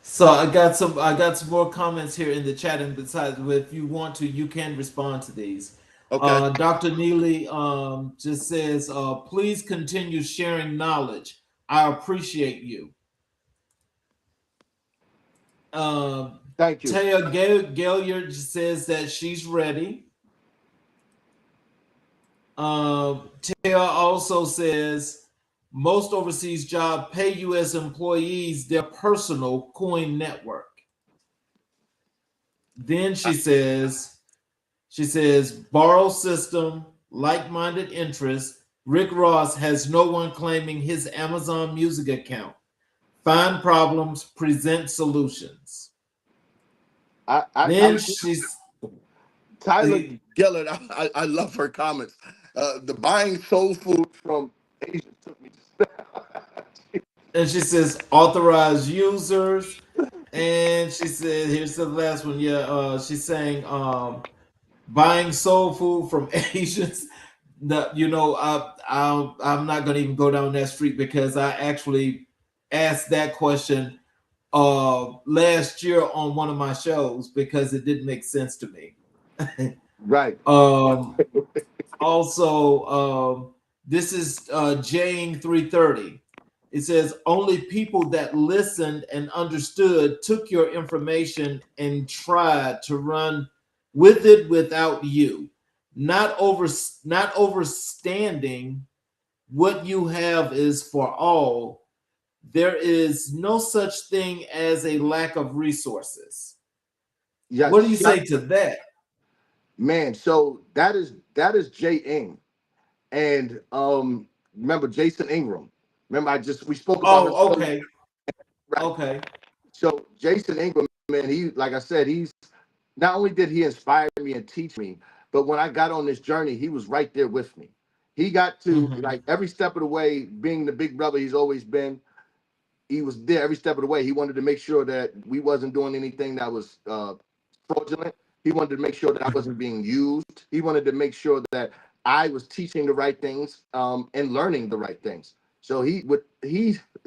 So I got some more comments here in the chat, and besides, if you want to, you can respond to these. Okay. Dr. Neely just says, please continue sharing knowledge. I appreciate you. Um, Thank you. Taya Gaillard says that she's ready. Taya also says most overseas jobs pay U.S. employees their personal coin network. Then she says, borrow system, like-minded interests. Rick Ross has no one claiming his Amazon Music account. Find problems, present solutions. Then she's Tyler Gillard. I love her comments. The buying soul food from Asia took me. and she says authorize users. And she said, here's the last one. Yeah, she's saying buying soul food from Asians. I'm not going to even go down that street because I actually asked that question last year on one of my shows because it didn't make sense to me. Right. Also, this is Jane 330. It says only people that listened and understood took your information and tried to run with it without you. Not overstanding what you have is for all. There is no such thing as a lack of resources. Yes. What do you say to that? Man, so that is Jay Ing. And remember Jason Ingram. Remember we spoke about him. Oh, okay. Right. Okay. So Jason Ingram, man, he like I said, he's not only did he inspire me and teach me, but when I got on this journey, he was right there with me. He got to like every step of the way, being the big brother he's always been. He was there every step of the way. He wanted to make sure that we wasn't doing anything that was fraudulent. He wanted to make sure that I wasn't being used. He wanted to make sure that I was teaching the right things and learning the right things. So he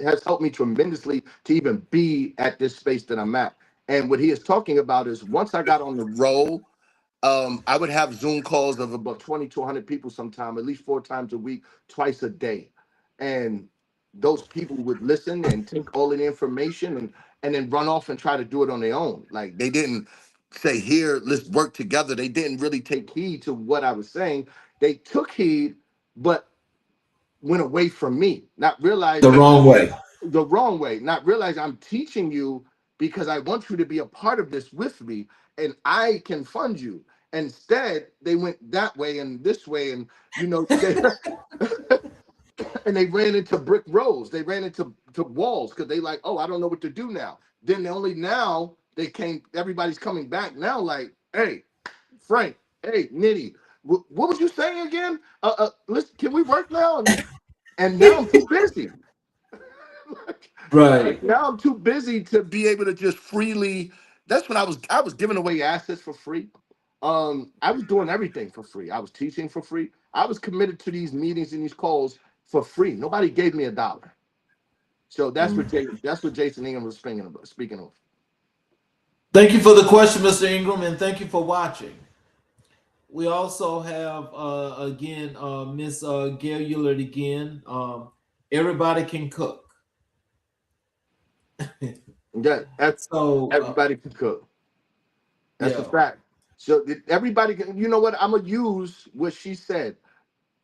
has helped me tremendously to even be at this space that I'm at. And what he is talking about is once I got on the roll, I would have Zoom calls of about 20 to 100 people sometime, at least 4 times a week, twice a day. And those people would listen and take all of the information and then run off and try to do it on their own. Like they didn't say, here, let's work together. They didn't really take heed to what I was saying. They took heed, but went away from me, not The realizing wrong way. the wrong way, not realizing I'm teaching you because I want you to be a part of this with me and I can fund you. Instead, they went that way and this way, and they and they ran into brick roads. They ran into walls because they like, oh, I don't know what to do now. Then now everybody's coming back now like, hey, Frank, hey, Nitty, What was you saying again? Listen, can we work now? And now I'm too busy. like, Right. now I'm too busy to be able to just freely. That's when I was giving away assets for free. I was doing everything for free. I was teaching for free. I was committed to these meetings and these calls for free. Nobody gave me a dollar. So that's what Jason Ingham was speaking about. Speaking of, Thank you for the question, Mr. Ingram, and thank you for watching. We also have again Miss Gail Eulert again. Everybody can cook. yeah, So everybody can cook. That's a yeah. fact. So everybody can. You know what? I'm gonna use what she said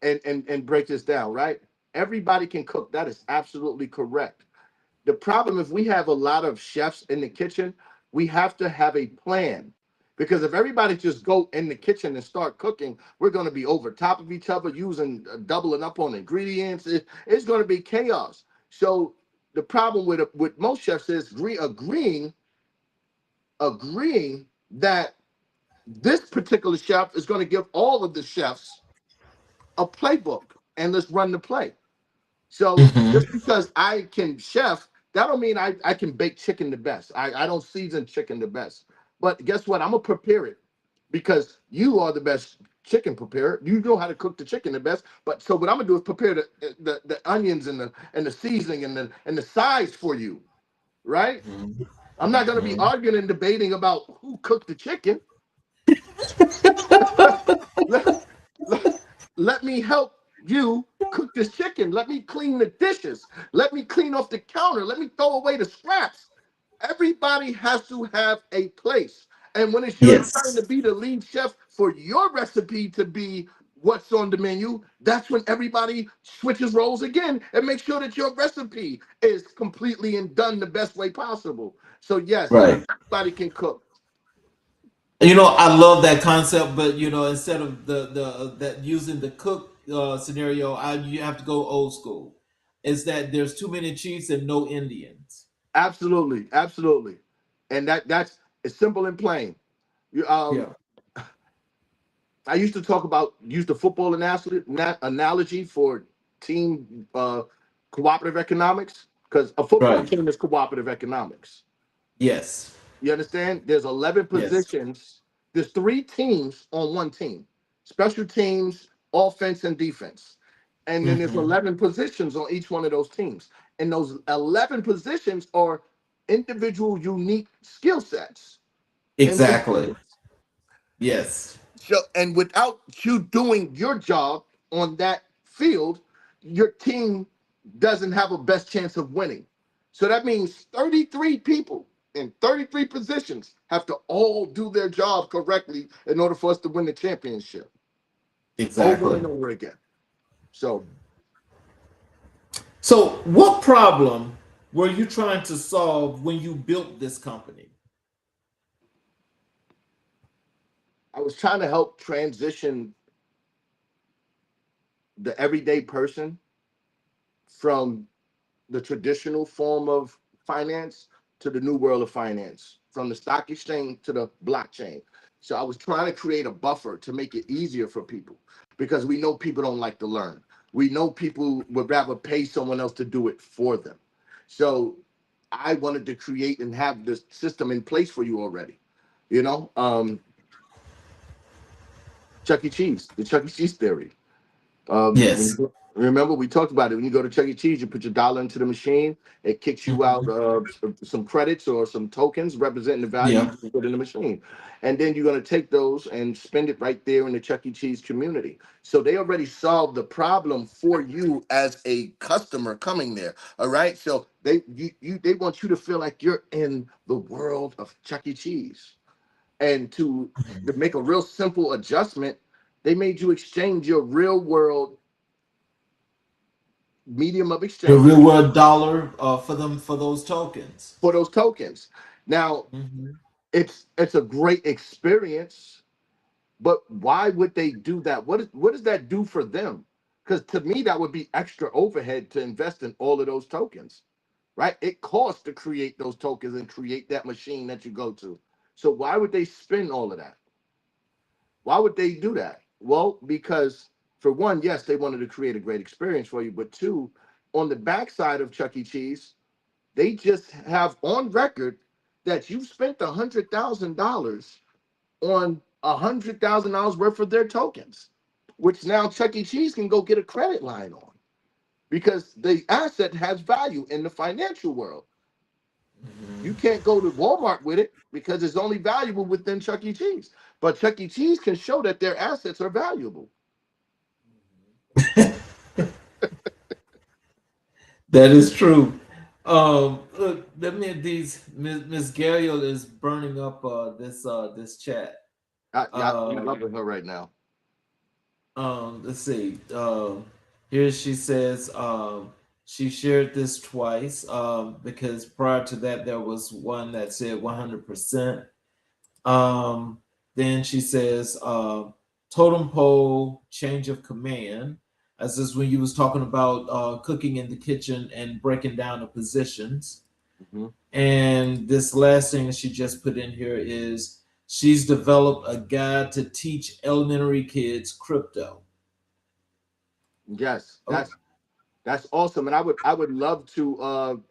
and break this down. Right? Everybody can cook. That is absolutely correct. The problem, if we have a lot of chefs in the kitchen, we have to have a plan. Because if everybody just go in the kitchen and start cooking, we're going to be over top of each other, using doubling up on ingredients. It's going to be chaos. So the problem with most chefs is agreeing that this particular chef is going to give all of the chefs a playbook and let's run the play. So just Mhm. because I can chef, that don't mean I can bake chicken the best. I don't season chicken the best. But guess what? I'm gonna prepare it because you are the best chicken preparer. You know how to cook the chicken the best. But so what I'm gonna do is prepare the onions and the seasoning and the size for you, right? I'm not gonna be Mhm. arguing and debating about who cooked the chicken. let, let, let me help you cook this chicken. Let me clean the dishes. Let me clean off the counter. Let me throw away the scraps. Everybody has to have a place. And when it's your turn Yes. to be the lead chef for your recipe to be what's on the menu, that's when everybody switches roles again and make sure that your recipe is completely and done the best way possible. So yes, Right. everybody can cook. I love that concept, but instead of the that using the cook scenario, you have to go old school. Is that there's too many chiefs and no Indians? Absolutely, absolutely. And that's it's simple and plain. You Yeah. I used to use the football analogy for team cooperative economics because a football Right. team is cooperative economics. Yes. You understand? There's 11 Yes. positions. There's three teams on one team: special teams, offense, and defense. And then there's Hmm. 11 positions on each one of those teams. And those 11 positions are individual, unique skill sets and Exactly. positions. Yes. So, and without you doing your job on that field, your team doesn't have a best chance of winning. So that means 33 people in 33 positions have to all do their job correctly in order for us to win the championship over Exactly. and over again. So So, what problem were you trying to solve when you built this company? I was trying to help transition the everyday person from the traditional form of finance to the new world of finance, from the stock exchange to the blockchain. So I was trying to create a buffer to make it easier for people because we know people don't like to learn. We know people would rather pay someone else to do it for them. So I wanted to create and have this system in place for you already. You know, Chuck E. Cheese, the Chuck E. Cheese theory. Yes. Remember we talked about it. When you go to Chuck E. Cheese, you put your dollar into the machine. It kicks you out Mhm. some credits or some tokens representing the value Yeah. you put in the machine, and then you're going to take those and spend it right there in the Chuck E. Cheese community. So they already solved the problem for you as a customer coming there. All right. So they want you to feel like you're in the world of Chuck E. Cheese, and to make a real simple adjustment, they made you exchange your real world medium of Your exchange real world dollar for those tokens. for those tokens. Now, Hmm. it's a great experience, but why would they do that? What does that do for them? Because to me, that would be extra overhead to invest in all of those tokens, right? It costs to create those tokens and create that machine that you go to. So why would they spend all of that? Why would they do that? Well, because for one, yes, they wanted to create a great experience for you, but two, on the backside of Chuck E. Cheese, they just have on record that you spent $100,000 on $100,000 worth of their tokens, which now Chuck E. Cheese can go get a credit line on because the asset has value in the financial world. You can't go to Walmart with it because it's only valuable within Chuck E. Cheese. But Chuck E. Cheese can show that their assets are valuable. That is true. Look, let me these Miss Gabriel is burning up this chat. I'm Um, loving her right now. let's see. Here she says she shared this twice because prior to that there was one that said 100%. Then she says totem pole change of command. As this when you was talking about cooking in the kitchen and breaking down the positions. Mhm. And this last thing that she just put in here is she's developed a guide to teach elementary kids crypto. Yes, Oh, that's awesome, and I would love to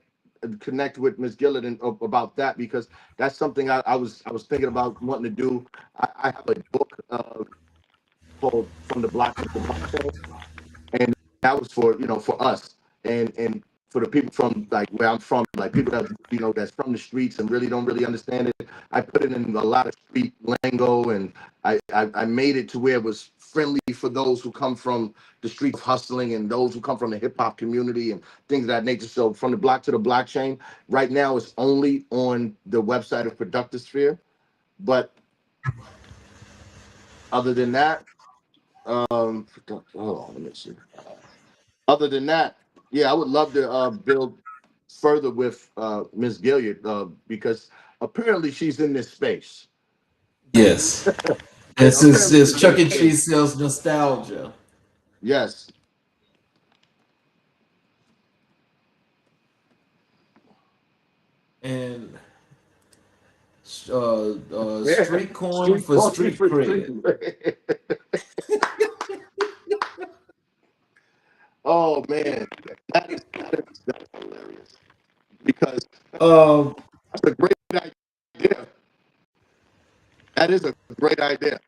connect with Miss Gillett about that because that's something I was thinking about wanting to do. I have a book called From the Block to the Blockchain, and that was for for us and for the people from like where I'm from, like people that that's from the streets and really don't really understand it. I put it in a lot of street lingo, and I made it to where it was friendly for those who come from the street of hustling and those who come from the hip hop community and things of that nature. So from the block to the blockchain, right now it's only on the website of Productive Sphere, but other than that, hold on, let me see. Other than that, yeah, I would love to build further with Miss Gilliard because apparently she's in this space. yes. Apparently This she's in Chuck this E. space. Cheese sells nostalgia. Yes. And Yeah. street corn Street for coffee street for street. cred. Oh man, that's hilarious because Um, that's a great idea. That is a great idea.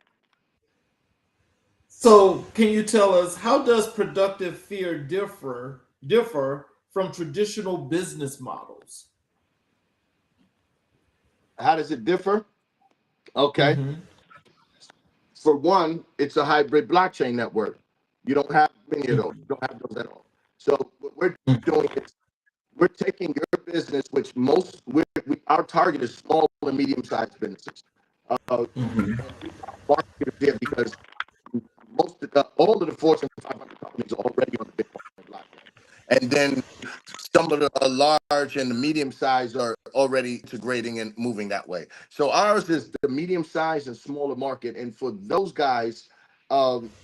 so can you tell us how does productive fear differ from traditional business models? How does it differ? Okay. Mm-hmm. For one, it's a hybrid blockchain network. You don't have many of those. You don't have those at all. So what we're doing is we're taking your business, which our target is small and medium sized businesses. Mm-hmm. Market there because all of the Fortune 500 companies are already on the Bitcoin blockchain, and then some of the large and the medium size are already integrating and moving that way. So ours is the medium size and smaller market, and for those guys,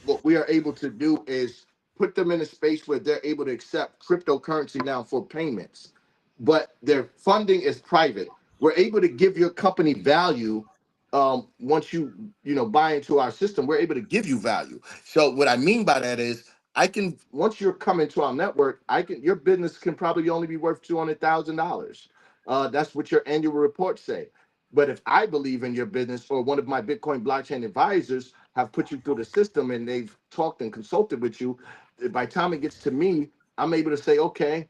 what we are able to do is put them in a space where they're able to accept cryptocurrency now for payments, but their funding is private. We're able to give your company value once you buy into our system. We're able to give you value. So what I mean by that is I can once you're coming to our network, your business can probably only be worth $200,000. That's what your annual reports say. But if I believe in your business or one of my Bitcoin blockchain advisors have put you through the system and they've talked and consulted with you, by the time it gets to me, I'm able to say, okay,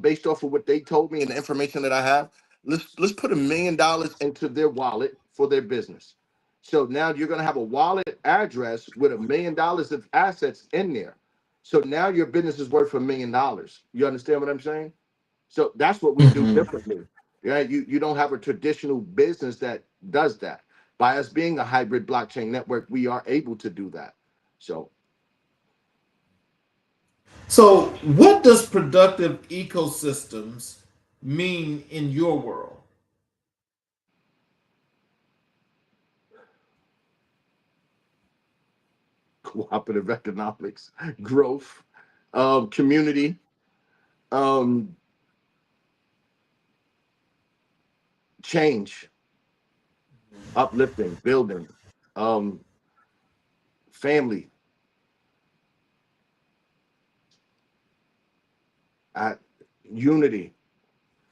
based off of what they told me and the information that I have, let's put $1 million into their wallet for their business. So now you're going to have a wallet address with $1 million of assets in there. So now your business is worth $1 million. You understand what I'm saying? So that's what we do Mm-hmm. differently. Yeah, you don't have a traditional business that does that. By us being a hybrid blockchain network, we are able to do that. So So, what does productive ecosystems mean in your world? cooperative economics, growth, community, um, change, uplifting, building, um, family. at unity.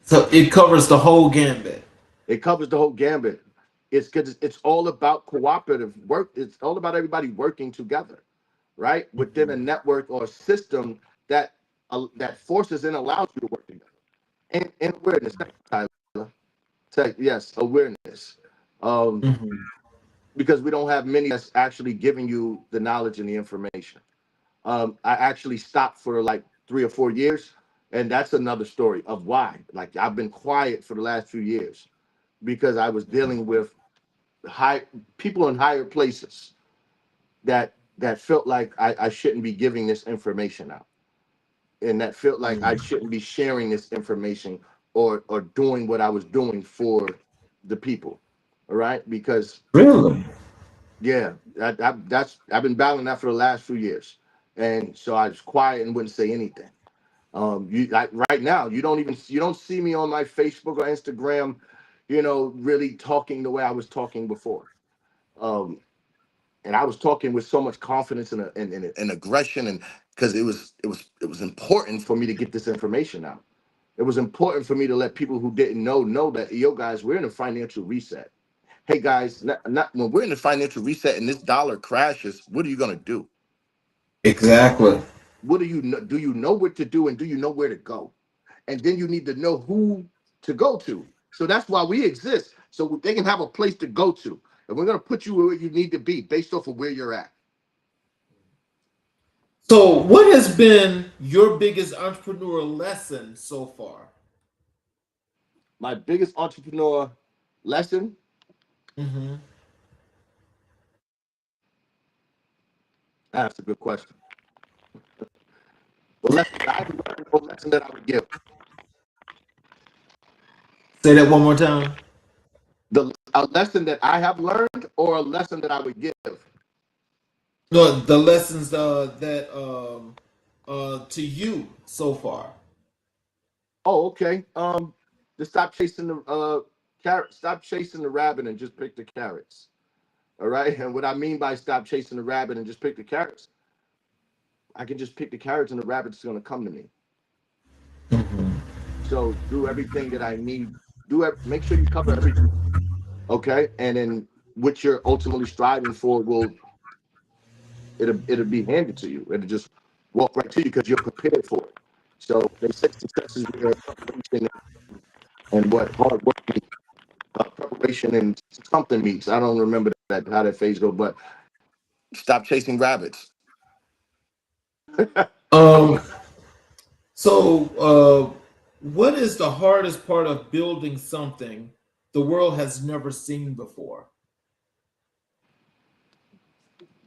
So it covers the whole gambit. It covers the whole gambit. It's because it's all about cooperative work. It's all about everybody working together, right? Within a network or a system that that forces and allows you to work together. And awareness, thank you, Tyler. Yes, awareness. Um, Mhm. because we don't have many that's actually giving you the knowledge and the information. I actually stopped for like 3 or 4 years, and that's another story of why. Like I've been quiet for the last few years because I was dealing with high people in higher places that felt like I shouldn't be giving this information out, and that felt like I shouldn't be sharing this information or doing what I was doing for the people. All right, because Really? yeah, that's I've been battling that for the last few years, and so I was quiet and wouldn't say anything. Right now, you don't see me on my Facebook or Instagram, really talking the way I was talking before. Um, and I was talking with so much confidence and aggression, and because it was important for me to get this information out. It was important for me to let people who didn't know that, yo guys, we're in a financial reset. Hey guys, not when we're in a financial reset and this dollar crashes, what are you gonna do? Exactly. What do you know? Do you know what to do, and do you know where to go? And then you need to know who to go to. So that's why we exist. So they can have a place to go to. And we're gonna put you where you need to be based off of where you're at. So, what has been your biggest entrepreneur lesson so far? My biggest entrepreneur lesson, Hmm. that's a good question. The lesson that I learned, or lesson that I would give. Say that one more time. A lesson that I have learned or a lesson that I would give. No, the lessons that to you so far. Oh, okay. To stop chasing the carrot, stop chasing the rabbit and just pick the carrots. All right. And what I mean by stop chasing the rabbit and just pick the carrots, I can just pick the carrots and the rabbit's gonna come to me. So do everything that I need. Make sure you cover everything. Okay. And then what you're ultimately striving for it'll be handed to you. It'll just walk right to you because you're prepared for it. So they say success is where preparation and what hard work meets. Preparation and something meets. I don't remember that how that phase go, but stop chasing rabbits. Um. So, what is the hardest part of building something the world has never seen before?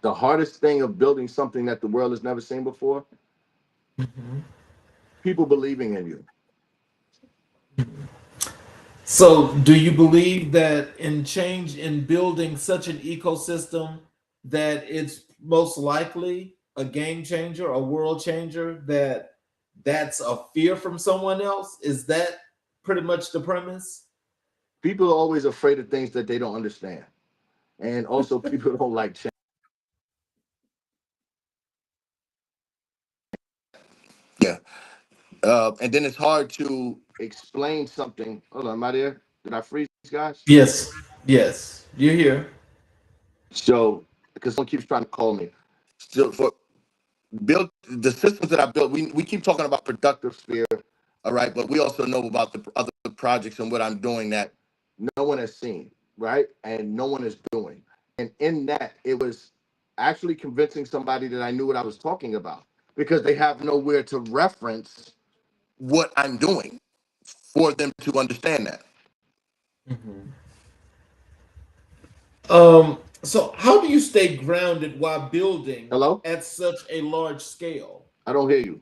The hardest thing of building something that the world has never seen before, Mhm. people believing in you. So, do you believe that in building such an ecosystem that it's most likely a game changer, a world changer, that's a fear from someone else? Is that pretty much the premise? People are always afraid of things that they don't understand, and also people don't like change. Yeah, and then it's hard to explain something. Hold on, am I there? Did I freeze, guys? Yes. Yes. You're here. So, because someone keeps trying to call me. So for build the systems that I built, we keep talking about productive sphere, all right, but we also know about the other projects and what I'm doing that no one has seen, right, and no one is doing. And in that, it was actually convincing somebody that I knew what I was talking about because they have nowhere to reference what I'm doing for them to understand that. Mhm. So how do you stay grounded while building Hello, at such a large scale? I don't hear you.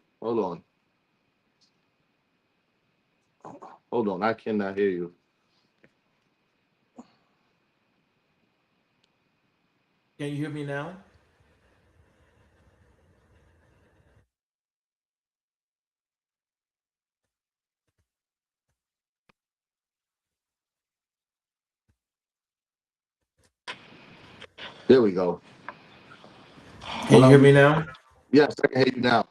Hold on, I cannot hear you. Can you hear me now? There we go. Can you Hello. hear me now? Yes, I can hear you now.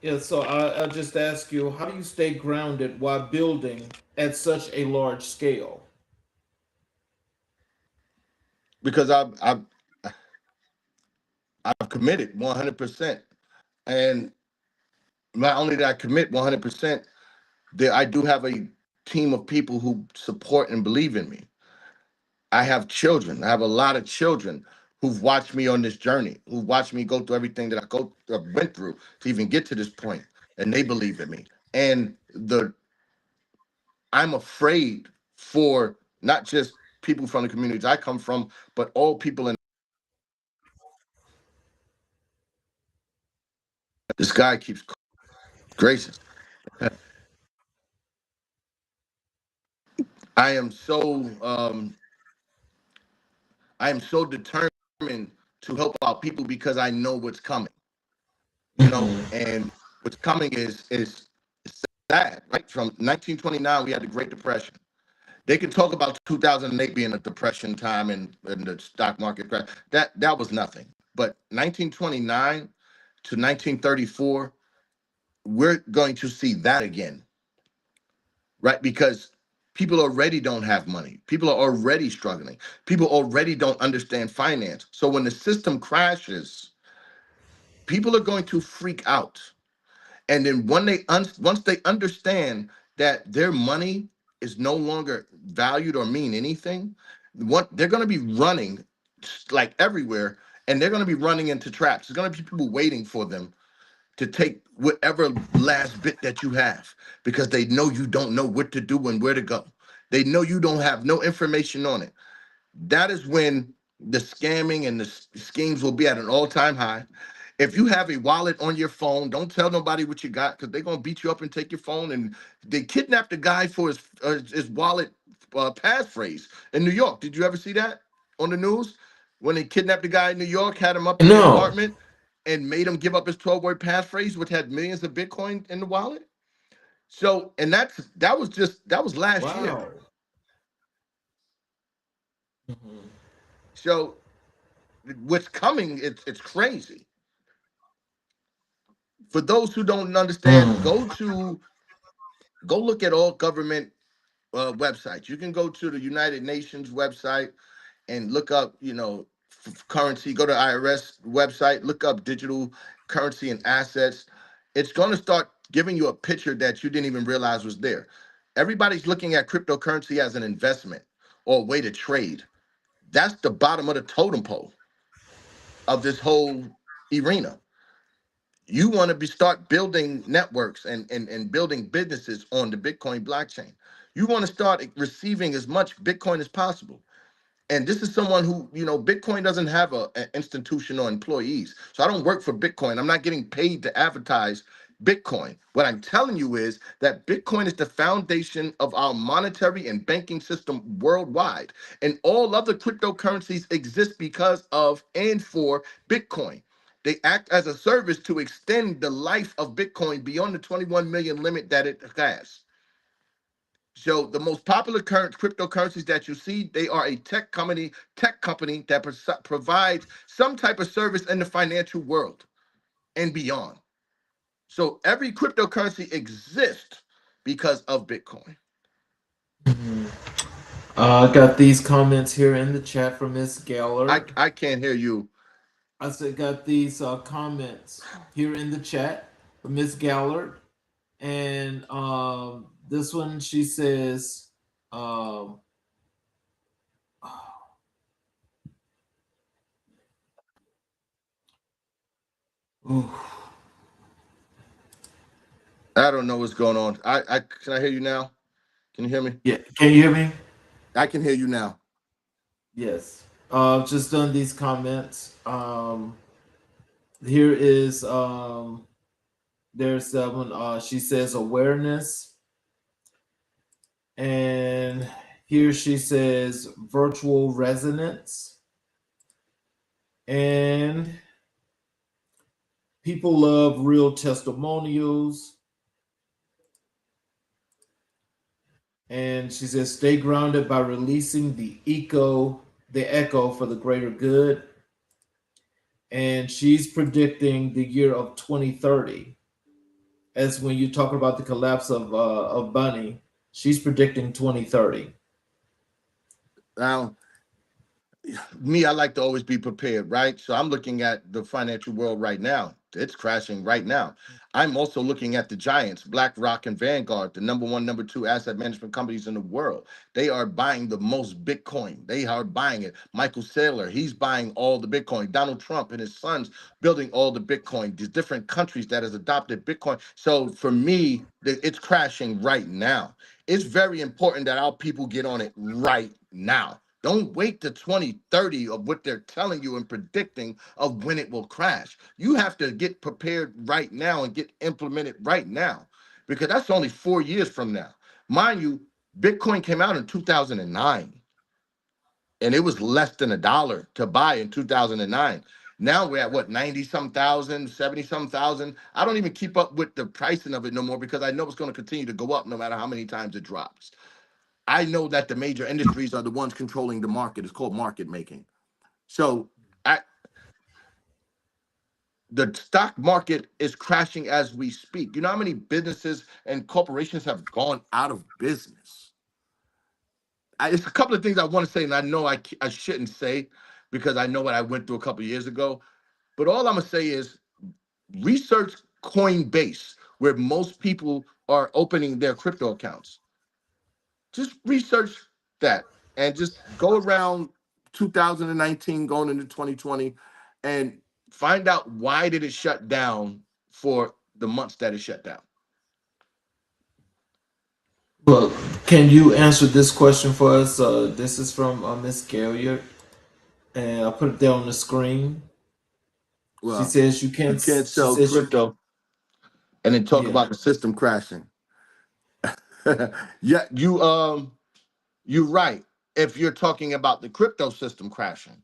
Yeah, so I'll just ask you, how do you stay grounded while building at such a large scale? Because I've committed 100%, and not only did I commit 100%, there I do have a team of people who support and believe in me. I have children. I have a lot of children who've watched me on this journey, who've watched me go through everything that went through to even get to this point, and they believe in me. And the I'm afraid for not just people from the communities I come from, but all people in this guy keeps gracious. I am so I am so determined to help out people because I know what's coming, and what's coming is sad, right? From 1929, we had the Great Depression. They can talk about 2008 being a depression time and the stock market crash. That was nothing. But 1929 to 1934, we're going to see that again, right? Because people already don't have money. People are already struggling. People already don't understand finance. So when the system crashes, people are going to freak out. And then once they understand that their money is no longer valued or mean anything, what they're going to be running like everywhere, and they're going to be running into traps. There's going to be people waiting for them to take whatever last bit that you have because they know you don't know what to do and where to go. They know you don't have no information on it. That is when the scamming and the schemes will be at an all-time high. If you have a wallet on your phone, don't tell nobody what you got because they're gonna beat you up and take your phone. And they kidnapped a guy for his wallet passphrase in New York. Did you ever see that on the news? When they kidnapped the guy in New York, had him up in the No. apartment, and made him give up his 12-word passphrase, which had millions of Bitcoin in the wallet. So, and that was last year. Wow. Mhm. So what's coming, it's crazy. For those who don't understand, Mm. go look at all government websites. You can go to the United Nations website and look up, currency. Go to IRS website, look up digital currency and assets. It's going to start giving you a picture that you didn't even realize was there. Everybody's looking at cryptocurrency as an investment or a way to trade. That's the bottom of the totem pole of this whole arena. You want to start building networks and building businesses on the Bitcoin blockchain. You want to start receiving as much Bitcoin as possible. And this is someone who, Bitcoin doesn't have an institution or employees. So I don't work for Bitcoin. I'm not getting paid to advertise Bitcoin. What I'm telling you is that Bitcoin is the foundation of our monetary and banking system worldwide. And all other cryptocurrencies exist because of and for Bitcoin. They act as a service to extend the life of Bitcoin beyond the 21 million limit that it has. So the most popular current cryptocurrencies that you see, they are a tech company that provides some type of service in the financial world and beyond. So every cryptocurrency exists because of Bitcoin. Mhm. I got these comments here in the chat from Miss I Gallard. I can't hear you. I said, got these comments here in the chat from Miss Gallard. And this one, she says, um, ooh, I don't know what's going on. I can I hear you now? Can you hear me? yeah, can you hear me? I can hear you now. Yes. Just done these comments. Here is there's that one. She says awareness, and here she says virtual resonance, and people love real testimonials. And she says stay grounded by releasing the echo for the greater good. And she's predicting the year of 2030. as when you talk about the collapse of Bunny, she's predicting 2030. Now, me, I like to always be prepared, right? So I'm looking at the financial world right now. It's crashing right now. I'm also looking at the giants, BlackRock and Vanguard, the number one, number two asset management companies in the world. They are buying the most Bitcoin. They are buying it. Michael Saylor, he's buying all the Bitcoin. Donald Trump and his sons building all the Bitcoin. These different countries that has adopted Bitcoin. So for me, it's crashing right now. It's very important that our people get on it right now. Don't wait to 2030 of what they're telling you and predicting of when it will crash. You have to get prepared right now and get implemented right now, because that's only 4 years from now. Mind you, Bitcoin came out in 2009 and it was less than $1 to buy in 2009. Now we're at what, 90 some thousand, 70 some thousand. I don't even keep up with the pricing of it no more because I know it's going to continue to go up no matter how many times it drops. I know that the major industries are the ones controlling the market. It's called market making. So I, the stock market is crashing as we speak. You know how many businesses and corporations have gone out of business? It's a couple of things I want to say, and I know I shouldn't say because I know what I went through a couple of years ago. But all I'm going to say is research Coinbase, where most people are opening their crypto accounts. Just research that and just go around 2019 going into 2020 and find out why did it shut down for the months that it shut down. Well, can you answer this question for us? This is from Miss Galliard, and I'll put it there on the screen. She Well, says you you can't. can't She sell says you. crypto and then talk Yeah. about the system crashing. Yeah, you're right. If you're talking about the crypto system crashing,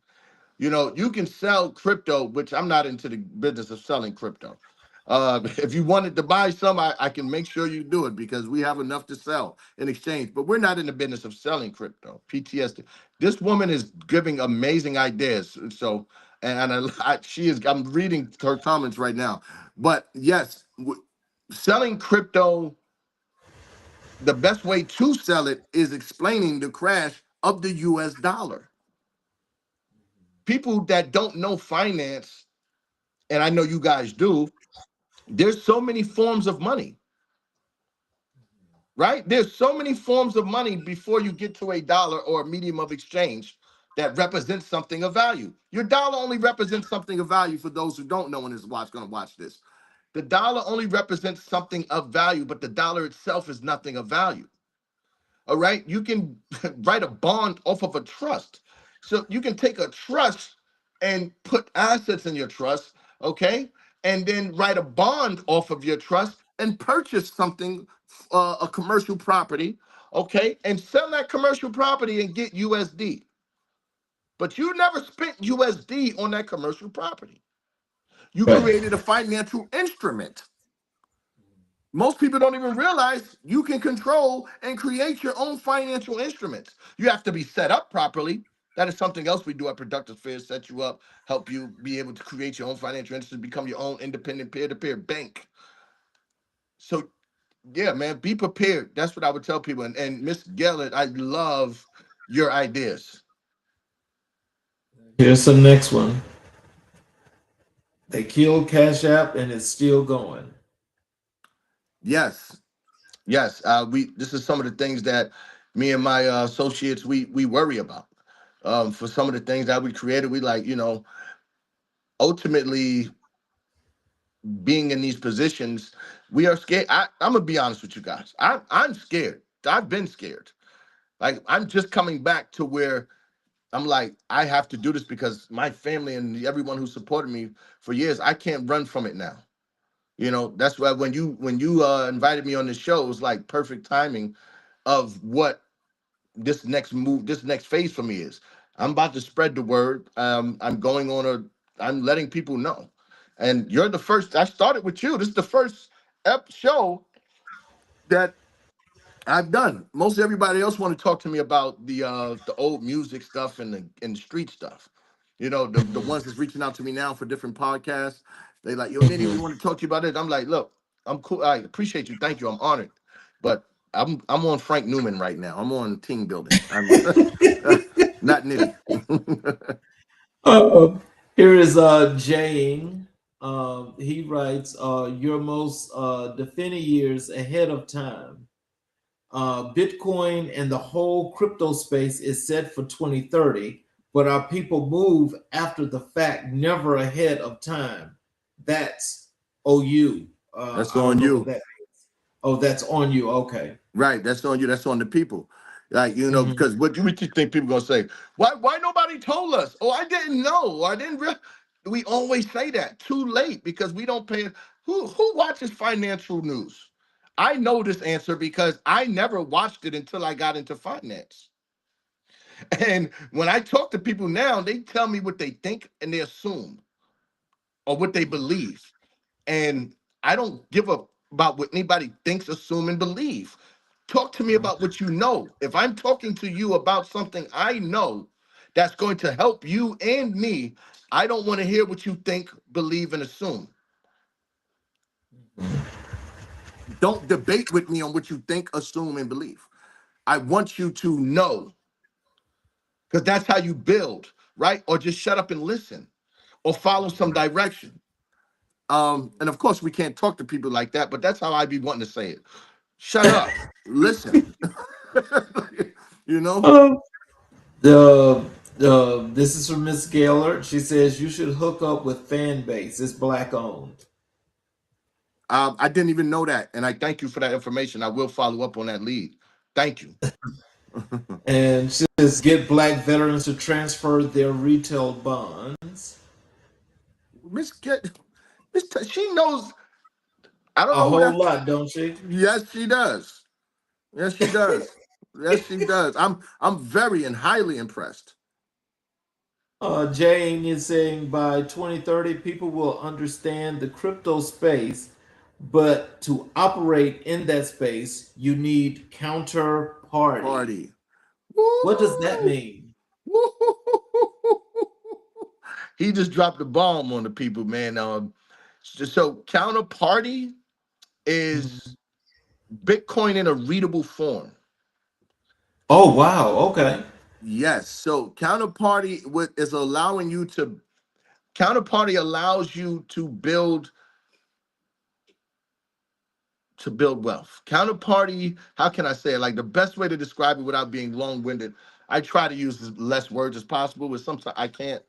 you can sell crypto, which I'm not into the business of selling crypto. If you wanted to buy some, I can make sure you do it because we have enough to sell in exchange. But we're not in the business of selling crypto. PTSD. This woman is giving amazing ideas. So, and she is. I'm reading her comments right now. But yes, selling crypto, the best way to sell it is explaining the crash of the U.S. dollar. People that don't know finance, and I know you guys do, there's so many forms of money, right? There's so many forms of money before you get to a dollar or a medium of exchange that represents something of value. Your dollar only represents something of value for those who don't know and is going to watch this. The dollar only represents something of value, but the dollar itself is nothing of value. All right. You can write a bond off of a trust. So you can take a trust and put assets in your trust, okay? And then write a bond off of your trust and purchase something, a commercial property, okay? And sell that commercial property and get USD. But you never spent USD on that commercial property. You Right. created a financial instrument. Most people don't even realize you can control and create your own financial instruments. You have to be set up properly. That is something else we do at Productive Affairs, set you up, help you be able to create your own financial instruments, become your own independent peer-to-peer bank. So yeah, man, be prepared. That's what I would tell people. And Miss Gellert, I love your ideas. Here's the next one. They killed Cash App and it's still going. Yes, yes. We This is some of the things that me and my associates we worry about. For some of the things that we created, we like, ultimately being in these positions, we are scared. I'm gonna be honest with you guys. I'm scared. I've been scared. Like I'm just coming back to where I'm like, I have to do this because my family and everyone who supported me for years, I can't run from it now. That's why when you invited me on the show, it was like perfect timing of what this next phase for me is. I'm about to spread the word. I'm letting people know. And you're the first. I started with you. This is the first show that I've done. Most everybody else want to talk to me about the old music stuff and the street stuff. The ones that's reaching out to me now for different podcasts. They like, yo, Nitty, we Mhm. want to talk to you about it. I'm like, look, I'm cool. I appreciate you. Thank you. I'm honored. But I'm on Frank Newman right now. I'm on team building. I'm not nitty. Uh, Here is Jane. He writes, your most defining years ahead of time. Bitcoin and the whole crypto space is set for 2030, but our people move after the fact, never ahead of time. That's OU. That's I don't on know what you. that means. Oh, that's on you. Okay. Right. That's on you. That's on the people. Like, Mhm. because what you think people gonna say? Why nobody told us? Oh, I didn't know. I didn't we always say that too late because we don't pay. Who watches financial news? I know this answer because I never watched it until I got into finance. And when I talk to people now, they tell me what they think and they assume or what they believe. And I don't give a about what anybody thinks, assume, and believe. Talk to me about what you know. If I'm talking to you about something I know that's going to help you and me, I don't want to hear what you think, believe, and assume. Don't debate with me on what you think, assume, and believe. I want you to know because that's how you build, right? Or just shut up and listen or follow some direction. And of course, we can't talk to people like that, but that's how I be wanting to say it. Shut up, listen. you know, Um, this is from Miss Gaylord. She says you should hook up with fan base. It's black owned. I didn't even know that, and I thank you for that information. I will follow up on that lead. Thank you, And she says get black veterans to transfer their retail bonds. Miss. She knows. I don't A know who whole that. lot, don't she? Yes, she does. Yes, she does. Yes, she does. I'm very and highly impressed. Jane is saying by 2030, people will understand the crypto space, but to operate in that space, you need counterparty. Party. What does that Woo! mean? Woo! He just dropped the bomb on the people, man. So counterparty Mhm. is Bitcoin in a readable form. Oh, wow. Okay. Yes. So is allowing you to counterparty allows you to build wealth. Counterparty, how can I say it? Like the best way to describe it without being long-winded, I try to use as less words as possible, but sometimes I can't.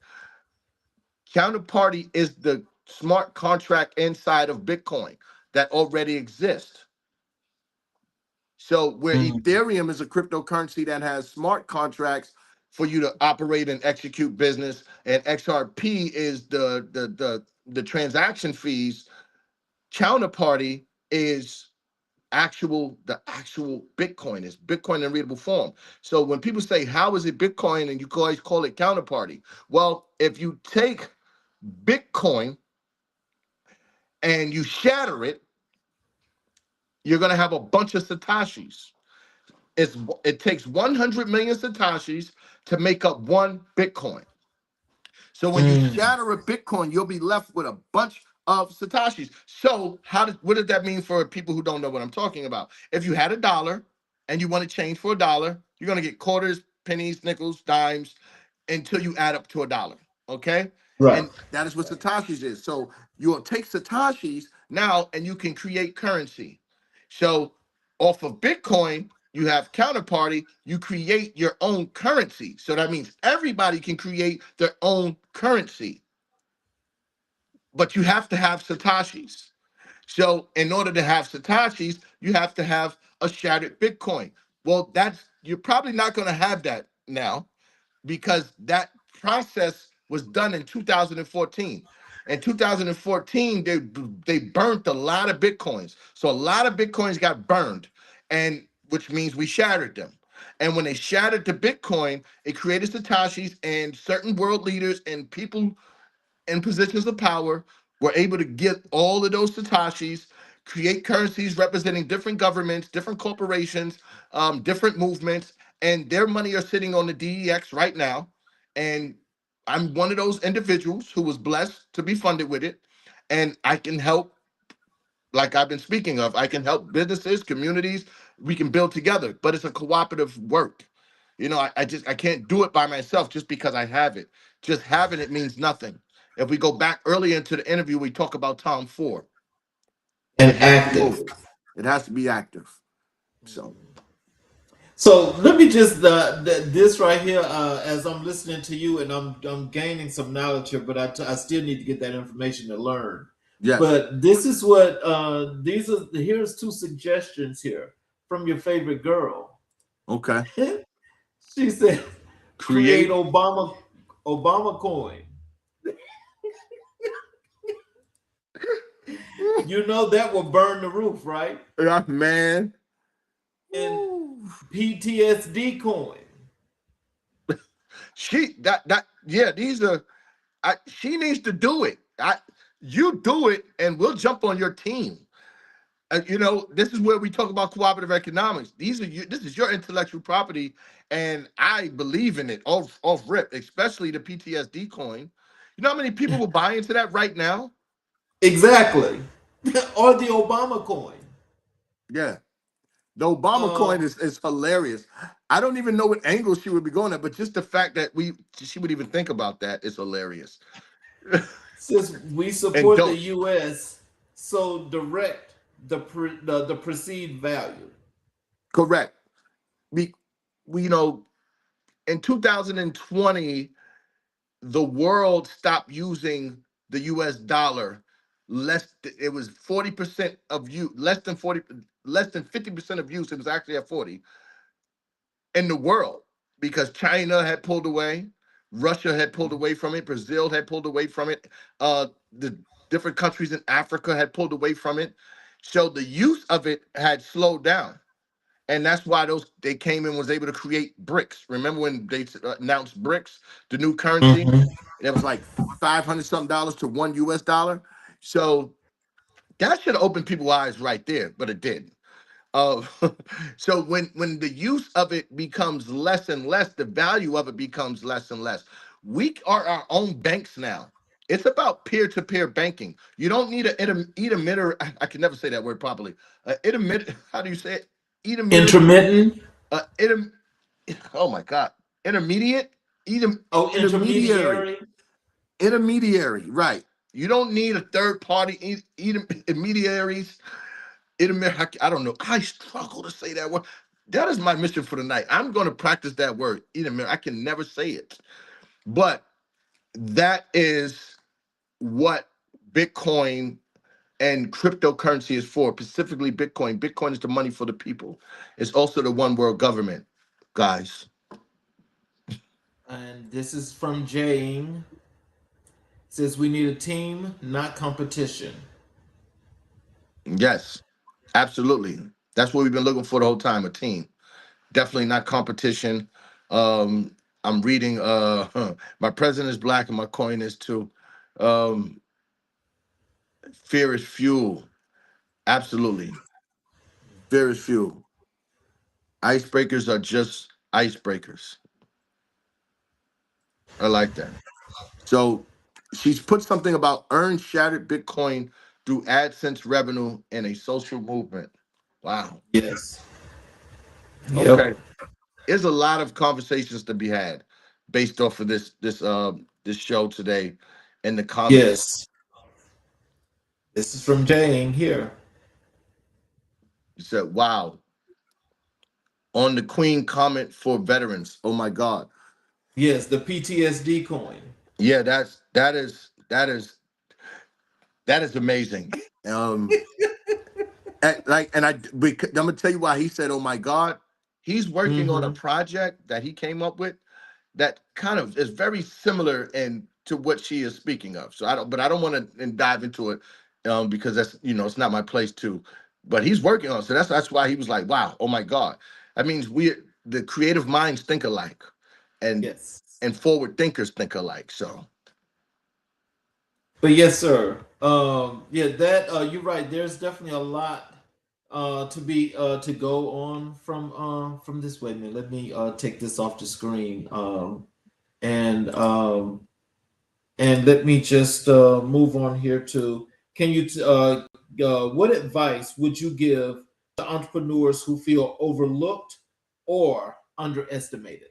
Counterparty is the smart contract inside of Bitcoin that already exists. So where Mhm. Ethereum is a cryptocurrency that has smart contracts for you to operate and execute business, and XRP is the transaction fees. Counterparty is the actual Bitcoin is Bitcoin in readable form. So when people say how is it Bitcoin and you always call it counterparty, well, if you take Bitcoin and you shatter it, you're gonna have a bunch of satoshis. It takes 100 million satoshis to make up one Bitcoin. So when you Mm. shatter a Bitcoin, you'll be left with a bunch of satoshis. So what does that mean for people who don't know what I'm talking about? If you had a dollar and you want to change for a dollar, you're gonna get quarters, pennies, nickels, dimes until you add up to a dollar. Okay. Right. And that is what Satoshis is. So you'll take Satoshis now and you can create currency. So off of Bitcoin, you have counterparty, you create your own currency. So that means everybody can create their own currency, but you have to have Satoshis. So in order to have Satoshis, you have to have a shattered Bitcoin. Well, you're probably not going to have that now because that process was done in 2014. In 2014, they burnt a lot of bitcoins. So a lot of bitcoins got burned, and which means we shattered them. And when they shattered the Bitcoin, it created Satoshis, and certain world leaders and people in positions of power were able to get all of those Satoshis, create currencies representing different governments, different corporations, different movements, and their money are sitting on the DEX right now. And I'm one of those individuals who was blessed to be funded with it, and I can help like I've been speaking of. I can help businesses, communities. We can build together, but it's a cooperative work. You know, I can't do it by myself just because I have it. Just having it means nothing. If we go back earlier into the interview, we talk about Tom Ford. And It has to active. move. It has to be active. So So let me just this right here, as I'm listening to you, and I'm gaining some knowledge here, but I still need to get that information to learn. yes, But this is what these are. Here's two suggestions here from your favorite girl. okay. She said, create Create. Obama coin. You know that will burn the roof, right? Yeah, man. And Woo. PTSD coin. She that yeah. These are. She needs to do it. You do it, and we'll jump on your team. You know, this is where we talk about cooperative economics. This is your intellectual property, and I believe in it off rip, especially the PTSD coin. You know how many people will buy into that right now? Exactly. Or the Obama coin. Yeah, the Obama Uh, coin is hilarious. I don't even know what angle she would be going at, but just the fact that she would even think about that is hilarious. since we And support the don't U.S., so direct the perceived value. correct. We you know in 2020 the world stopped using the US dollar. It was 40% of you, less than 50% of use. It was actually at 40 in the world because China had pulled away, Russia had pulled away from it, Brazil had pulled away from it, the different countries in Africa had pulled away from it. So the use of it had slowed down. And that's why they came and was able to create BRICS. Remember when they announced BRICS, the new currency? Mhm. It was like $500 to $1 US. So that should have opened people's eyes right there, but it didn't. Uh, so when the use of it becomes less and less, the value of it becomes less and less. We are our own banks now. It's about peer-to-peer banking. You don't need a emitter. I can never say that word properly. Emitter. How do you say it? Emitter. Intermittent. Inter, oh my God. Intermediate. Oh, Intermediary. intermediary. Intermediary. Right. You don't need a third party intermediaries. I don't know. I struggle to say that word. That is my mission for the night. I'm going to practice that word. I can never say it. But that is what Bitcoin and cryptocurrency is for, specifically Bitcoin. Bitcoin is the money for the people. It's also the one world government, guys. And this is from Jane. Says we need a team, not competition. Yes, absolutely. That's what we've been looking for the whole time, a team. Definitely not competition. I'm reading My President is Black and My Coin is Too. Um, Fear is Fuel. Absolutely. Fear is Fuel. Icebreakers are just icebreakers. I like that. So she's put something about earn shattered Bitcoin through AdSense revenue and a social movement. Wow. Yes. Yep. Okay. There's a lot of conversations to be had based off of this show today and the comments. Yes. This is from Jane here. You said, wow. On the Queen comment for veterans. Oh my God. Yes, the PTSD coin. Yeah, that is amazing. Um I'm gonna tell you why he said, oh my God. He's working on a Mm-hmm. project that he came up with that kind of is very similar and to what she is speaking of. So I don't want to dive into it because that's it's not my place to. But he's working on it. So that's why he was like, wow, oh my God. That means the creative minds think alike and Yes. and forward thinkers think alike. So But yes, sir. Yeah, that you're right. There's definitely a lot to go on from this. Wait a minute. Let me take this off the screen. And let me just move on here to. Can you what advice would you give to entrepreneurs who feel overlooked or underestimated?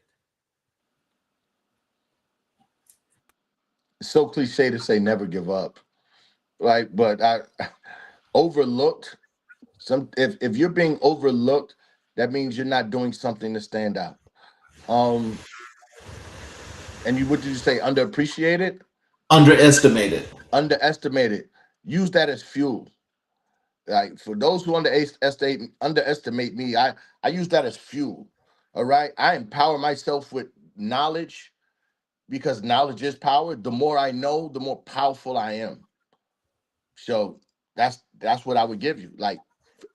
It's so cliche to say never give up, right? But I overlooked. If you're being overlooked, that means you're not doing something to stand out. Um, and you what did you say? Underappreciated, Underestimated. underestimated. Use that as fuel. Like for those who underestimate me, I use that as fuel. All right, I empower myself with knowledge because knowledge is power. The more I know, the more powerful I am. So that's what I would give you. Like,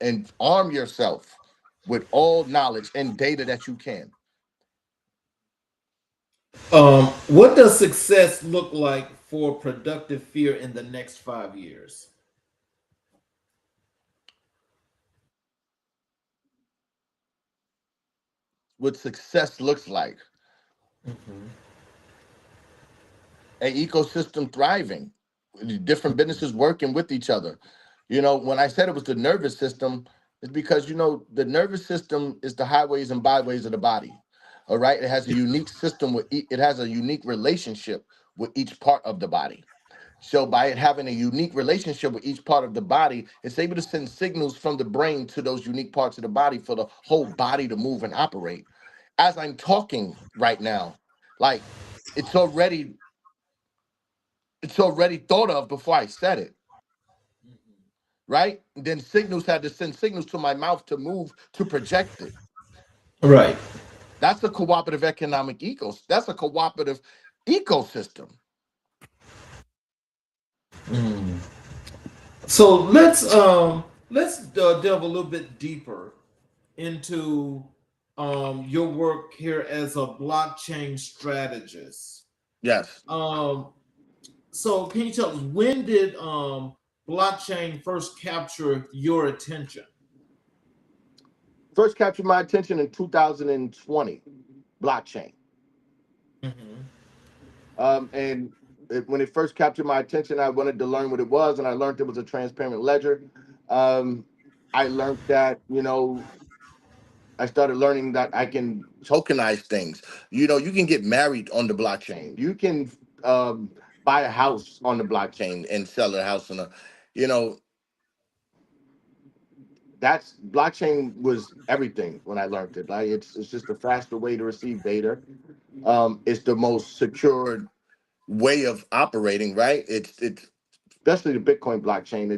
and arm yourself with all knowledge and data that you can. What does success look like for productive fear in the next 5 years? What success looks like: Mhm. an ecosystem thriving, different businesses working with each other. You know, when I said it was the nervous system, it's because the nervous system is the highways and byways of the body. All right, it has a unique system it has a unique relationship with each part of the body. So by it having a unique relationship with each part of the body, it's able to send signals from the brain to those unique parts of the body for the whole body to move and operate. As I'm talking right now, like it's already it's already thought of before I said it, right? Then signals had to send signals to my mouth to move to project it. Right. That's a cooperative economic That's a cooperative ecosystem. Mm. So let's delve a little bit deeper into your work here as a blockchain strategist. Yes. Um, so can you tell us when did blockchain first capture your attention? First captured my attention in 2020, blockchain. Mhm. And when it first captured my attention, I wanted to learn what it was, and I learned it was a transparent ledger. Um, I learned that, I started learning that I can tokenize things. You can get married on the blockchain. You can buy a house on the blockchain and sell a house on a, you know, that's blockchain was everything when I learned it. Like it's just a faster way to receive data. It's the most secure way of operating, right? It's especially the Bitcoin blockchain.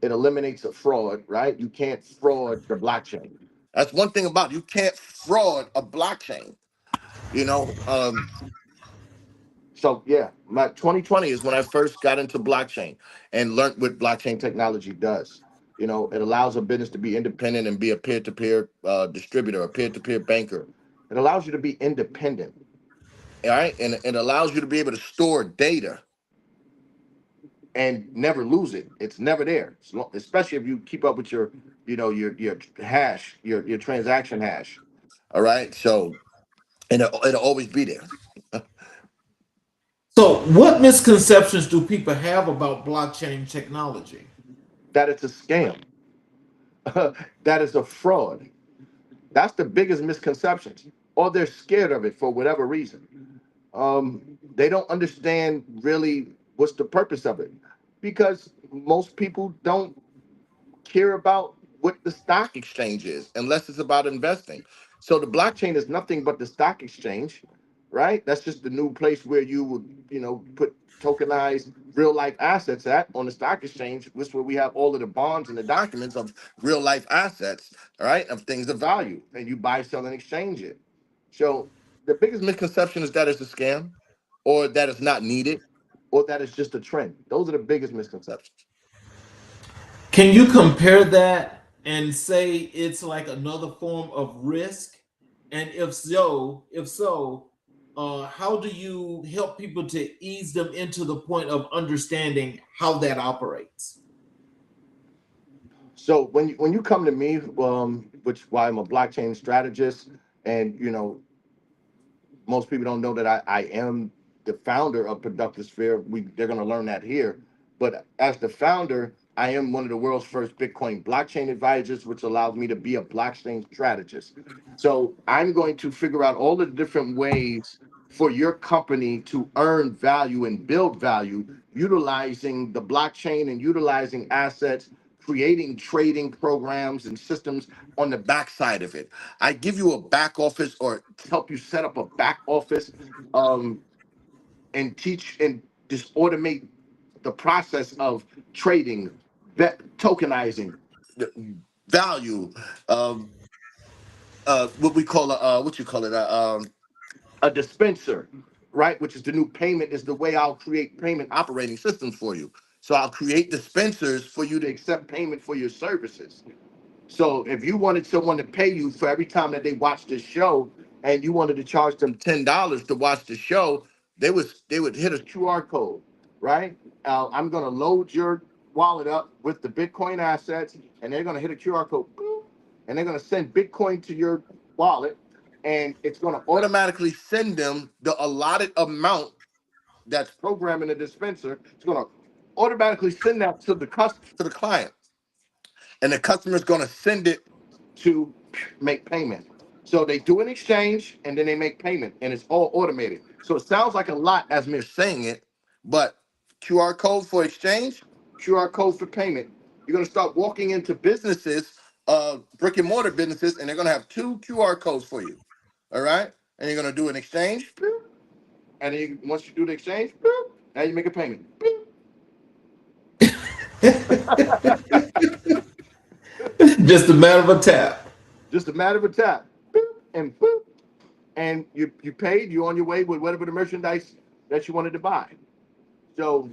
It eliminates a fraud, right? You can't fraud the blockchain. That's one thing about it. You can't fraud a blockchain. You know, so yeah, my 2020 is when I first got into blockchain and learned what blockchain technology does. It allows a business to be independent and be a peer-to-peer distributor, a peer-to-peer banker. It allows you to be independent, all right, and it allows you to be able to store data and never lose it. It's never there, especially if you keep up with your hash, your transaction hash. All right, so and it'll always be there. So, what misconceptions do people have about blockchain technology? That it's a scam. That is a fraud. That's the biggest misconceptions. Or they're scared of it for whatever reason. They don't understand really what's the purpose of it because most people don't care about what the stock exchange is unless it's about investing. So the blockchain is nothing but the stock exchange, right? That's just the new place where you would, put tokenized real life assets at on the stock exchange, which where we have all of the bonds and the documents of real life assets, all right, of things of value, and you buy, sell, and exchange it. So the biggest misconception is that it's a scam, or that it's not needed, or that it's just a trend. Those are the biggest misconceptions. Can you compare that and say it's like another form of risk? And if so, how do you help people to ease them into the point of understanding how that operates? So when you come to me, which why I'm a blockchain strategist, and most people don't know that I am the founder of Productive Sphere. They're going to learn that here, but as the founder, I am one of the world's first Bitcoin blockchain advisors, which allows me to be a blockchain strategist. So I'm going to figure out all the different ways for your company to earn value and build value utilizing the blockchain and utilizing assets, creating trading programs and systems on the backside of it. I give you a back office or help you set up a back office, um, and teach and just automate the process of trading, tokenizing, the value, um, what we call what you call it, a dispenser, right? Which is the new payment, is the way I'll create payment operating systems for you. So I'll create dispensers for you to accept payment for your services. So if you wanted someone to pay you for every time that they watch this show, and you wanted to charge them $10 to watch the show, they would hit a QR code, right? I'm gonna load your wallet up with the Bitcoin assets, and they're gonna hit a QR code, boop, and they're gonna send Bitcoin to your wallet, and it's gonna automatically send them the allotted amount that's programmed in the dispenser. It's gonna automatically send that to the client, and the customer is going to send it to make payment. So they do an exchange and then they make payment, and it's all automated. So it sounds like a lot as me saying it, but QR code for exchange, QR code for payment. You're going to start walking into businesses, brick and mortar businesses, and they're going to have two QR codes for you. All right, and you're going to do an exchange, and then once you do the exchange, now you make a payment. Just a matter of a tap. Just a matter of a tap, and boop, and you paid. You're on your way with whatever the merchandise that you wanted to buy. So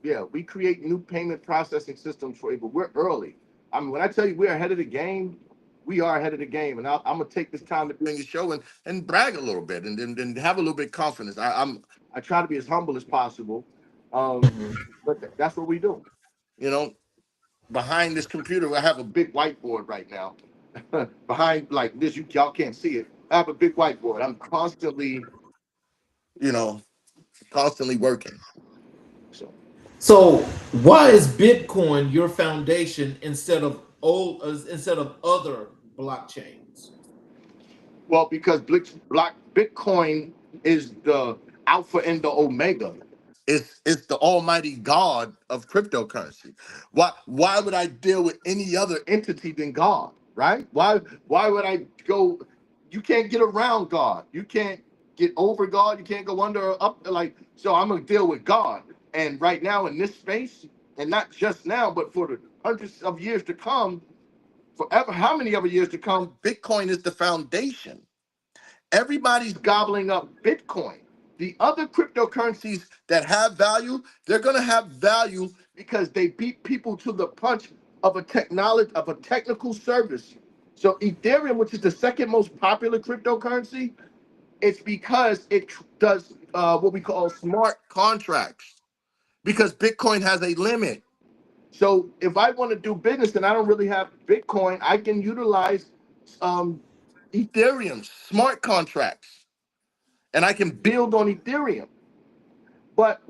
yeah, we create new payment processing systems for you, but we're early. I mean, when I tell you we're ahead of the game, we are ahead of the game. And I'm gonna take this time to be on your show and brag a little bit and have a little bit of confidence. I try to be as humble as possible, but that's what we do. You know, behind this computer, I have a big whiteboard right now. Behind like this, y'all can't see it. I have a big whiteboard. I'm constantly, you know, constantly working. So, So why is Bitcoin your foundation instead of other blockchains? well, because Bitcoin is the alpha and the omega. It's the almighty God of cryptocurrency. Why would I deal with any other entity than God? Right? Why would I go? You can't get around God. You can't get over God. You can't go under or up. Like so, I'm gonna deal with God. And right now in this space, and not just now, but for the hundreds of years to come, forever, how many other years to come, Bitcoin is the foundation. Everybody's gobbling up Bitcoin. The other cryptocurrencies that have value, they're going to have value because they beat people to the punch of a technology of a technical service. So Ethereum, which is the second most popular cryptocurrency, it's because it does what we call smart contracts. Because Bitcoin has a limit. So if I want to do business and I don't really have Bitcoin, I can utilize um, Ethereum smart contracts, and I can build on Ethereum. But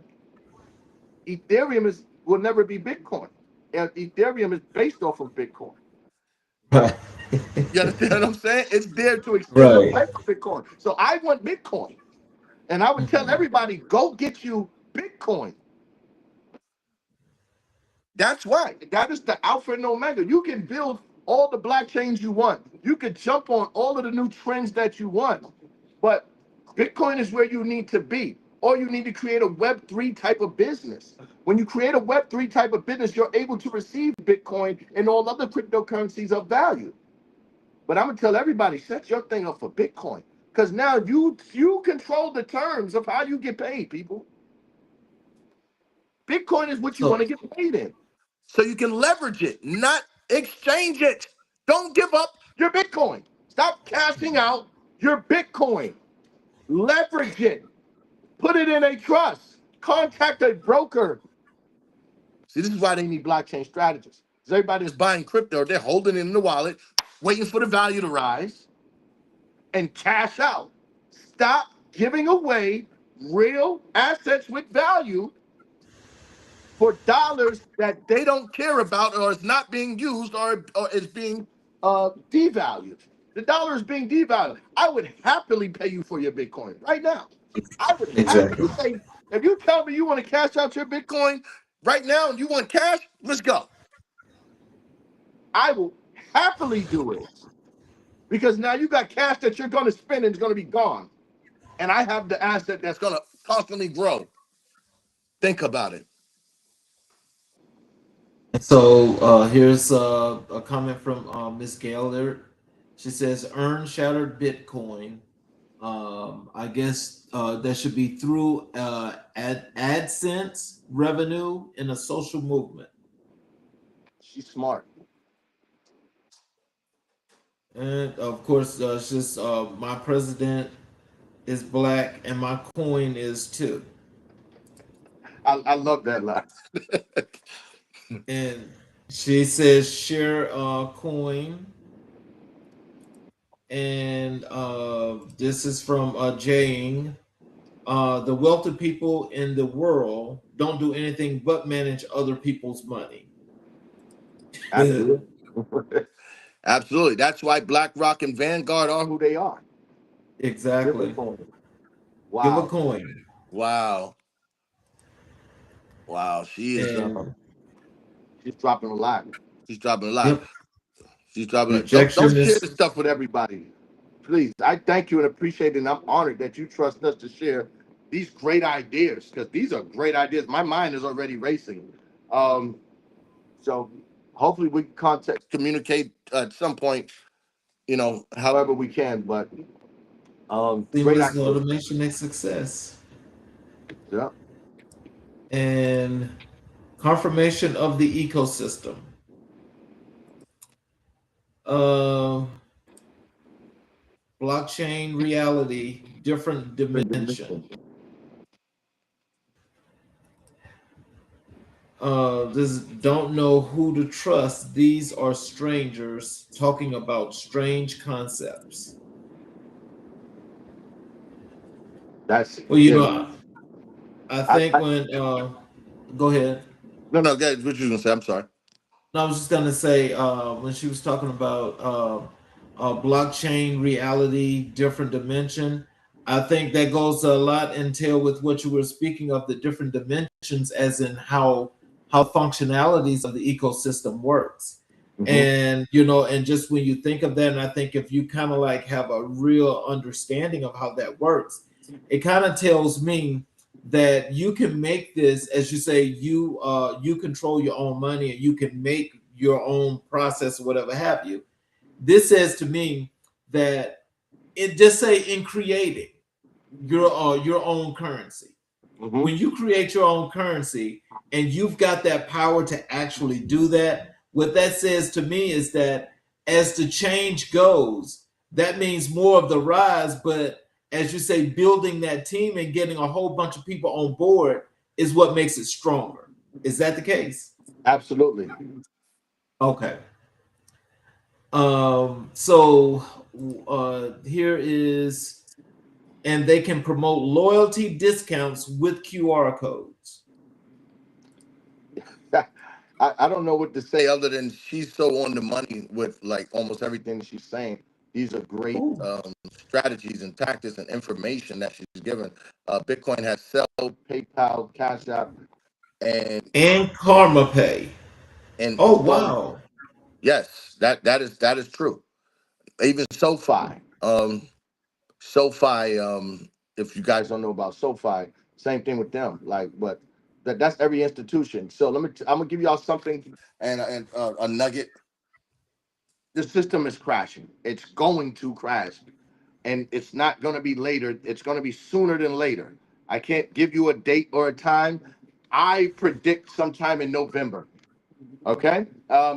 Ethereum will never be Bitcoin, and Ethereum is based off of Bitcoin. Right. You understand what I'm saying? It's there to extend the Right. life of Bitcoin. So I want Bitcoin, and I would tell everybody, go get you Bitcoin. That's why. That is the alpha and omega. You can build all the blockchains you want. You can jump on all of the new trends that you want. But Bitcoin is where you need to be. Or you need to create a Web3 type of business. When you create a Web3 type of business, you're able to receive Bitcoin and all other cryptocurrencies of value. But I'm gonna tell everybody, set your thing up for Bitcoin. Because now you control the terms of how you get paid, people. Bitcoin is what you want So to get paid in. So you can leverage it, not exchange it. Don't give up your Bitcoin. Stop cashing out your Bitcoin. Leverage it. Put it in a trust. Contact a broker. See, this is why they need blockchain strategists. Because everybody is buying crypto, they're holding it in the wallet, waiting for the value to rise and cash out. Stop giving away real assets with value for dollars that they don't care about or is not being used or is being devalued. The dollar is being devalued. I would happily pay you for your Bitcoin right now. I would happily Exactly. say, if you tell me you want to cash out your Bitcoin right now and you want cash, let's go. I will happily do it because now you got cash that you're going to spend and it's going to be gone. And I have the asset that's going to constantly grow. Think about it. So here's a comment from Miss Gaylord. She says, "Earn shattered Bitcoin. I guess that should be through AdSense revenue in a social movement." She's smart. And of course, she's my president is black and my coin is too. I love that line. And she says, "Share coin." And this is from Jane. The wealthy people in the world don't do anything but manage other people's money. Absolutely. Absolutely. That's why BlackRock and Vanguard are who they are. Give a Exactly. coin. Give a Wow. coin. Wow. Wow. And She's dropping a lot. She's dropping a lot. yep, She's dropping a lot. Don't rejection share is the stuff with everybody. Please. I thank you and appreciate it. And I'm honored that you trust us to share these great ideas because these are great ideas. My mind is already racing. Um, so hopefully we can communicate at some point, however we can. But great seamless ideas. automation and success. Yeah. And confirmation of the ecosystem. Uh, blockchain reality, different dimension. This don't know who to trust. These are strangers talking about strange concepts. That's Well, yeah. I I, think I, when go ahead. no, guys, what you gonna say? I'm sorry. No, I was just gonna say when she was talking about blockchain reality, different dimension. I think that goes a lot entail with what you were speaking of the different dimensions, as in how functionalities of the ecosystem works. Mhm. And and just when you think of that, and I think if you kind of like have a real understanding of how that works, it kind of tells me that you can make this, as you say, you control your own money and you can make your own process or whatever have you. This says to me that it just say in creating your own currency, Mhm. when you create your own currency and you've got that power to actually do that, what that says to me is that as the change goes, that means more of the rise. But as you say, building that team and getting a whole bunch of people on board is what makes it stronger. Is that the case? Absolutely. Okay. So here is, and they can promote loyalty discounts with QR codes. I don't know what to say other than she's so on the money with like almost everything she's saying. These are great Ooh. strategies and tactics and information that she's given. Bitcoin has Sell, PayPal, Cash App, and And Karma Pay. and Oh well, wow. yes, that is true. Even SoFi. SoFi, if you guys don't know about SoFi, same thing with them. Like, but that's every institution. So I'm gonna give y'all something and a nugget. The system is crashing. It's going to crash, and it's not gonna be later. It's gonna be sooner than later. I can't give you a date or a time. I predict sometime in November. Okay,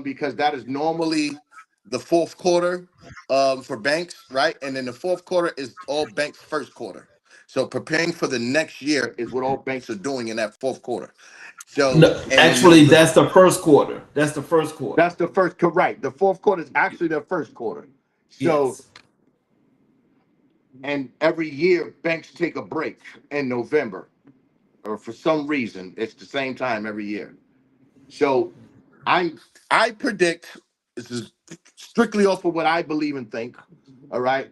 because that is normally the fourth quarter for banks, right? And then the fourth quarter is all banks' first quarter. So preparing for the next year is what all banks are doing in that fourth quarter. So No, and then actually, that's the first quarter. That's the first quarter. that's the first right. The fourth quarter is actually their first quarter. So Yes. and every year banks take a break in November. or for some reason, it's the same time every year. So I I predict, this is strictly off of what I believe and think, all right,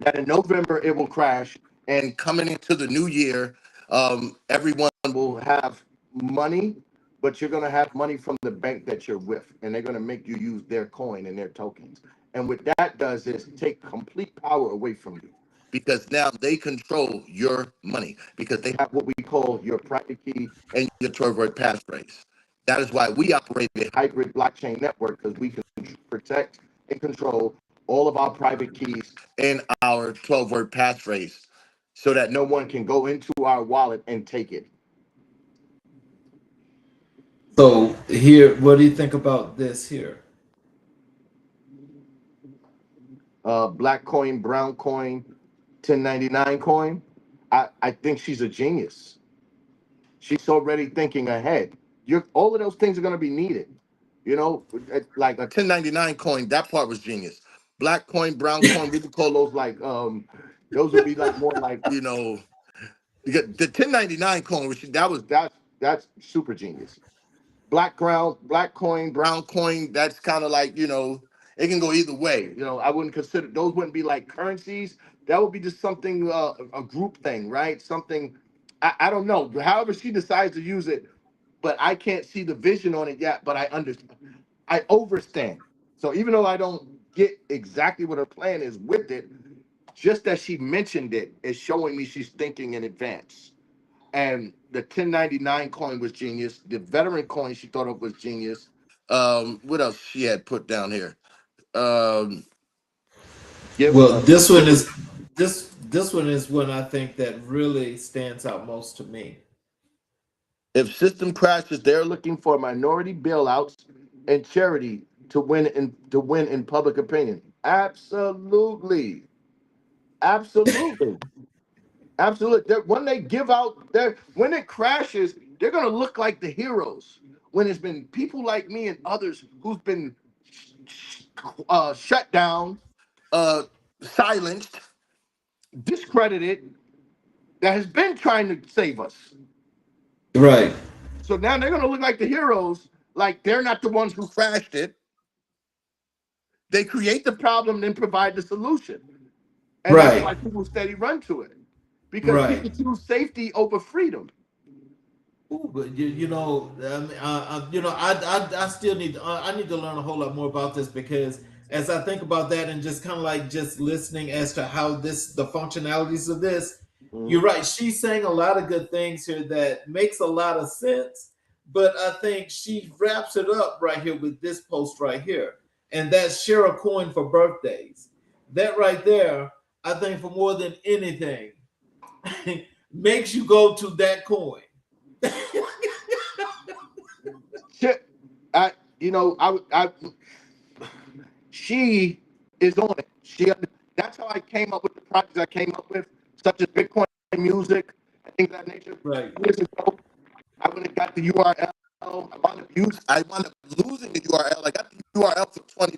that in November it will crash, and coming into the new year, everyone will have money, but you're gonna have money from the bank that you're with, and they're gonna make you use their coin and their tokens. And what that does is take complete power away from you, because now they control your money because they have what we call your private key and your 12-word passphrase. That is why we operate a hybrid blockchain network, because we can protect and control all of our private keys and our 12-word passphrase so that no one can go into our wallet and take it. So here, what do you think about this here? Black coin, brown coin, 1099 coin. I think she's a genius. She's already thinking ahead. You're all of those things are going to be needed. You know, like a 1099 coin, that part was genius. Black coin, brown coin, we could call those like those would be like more like, you know, the 1099 coin, which that's super genius. Black coin, brown coin, that's kind of like, you know, it can go either way. You know, I wouldn't consider those, wouldn't be like currencies. That would be just something, a group thing, right? Something, I don't know. However she decides to use it, but I can't see the vision on it yet. But I understand, I overstand. So even though I don't get exactly what her plan is with it, just that she mentioned it is showing me she's thinking in advance. And the 1099 coin was genius. The veteran coin she thought of was genius. What else she had put down here? Um, give Well, uh, this one give a, is this one is one I think that really stands out most to me. if system crashes, they're looking for minority bailouts and charity to win in public opinion. Absolutely, absolutely. Absolutely. When they give out their, when it crashes, they're gonna look like the heroes. When it's been people like me and others who's been shut down, uh, silenced, discredited, that has been trying to save us. Right, So now they're gonna look like the heroes, like they're not the ones who crashed it. They create the problem, then provide the solution, and that's right, why people steady run to it, because right. people choose safety over freedom. Ooh, but you know, I still need I need to learn a whole lot more about this because as I think about that and just kind of like just listening as to how this the functionalities of this, you're Mhm. right. She's saying a lot of good things here that makes a lot of sense, but I think she wraps it up right here with this post right here, and that's share a coin for birthdays. That right there, I think for more than anything, makes you go to that coin. Shit, I, you know, she is on it. That's how I came up with the projects I came up with, such as Bitcoin music and things of that nature. Right. Years ago, I went and got the URL. I wound up losing the URL. I got the URL for $20.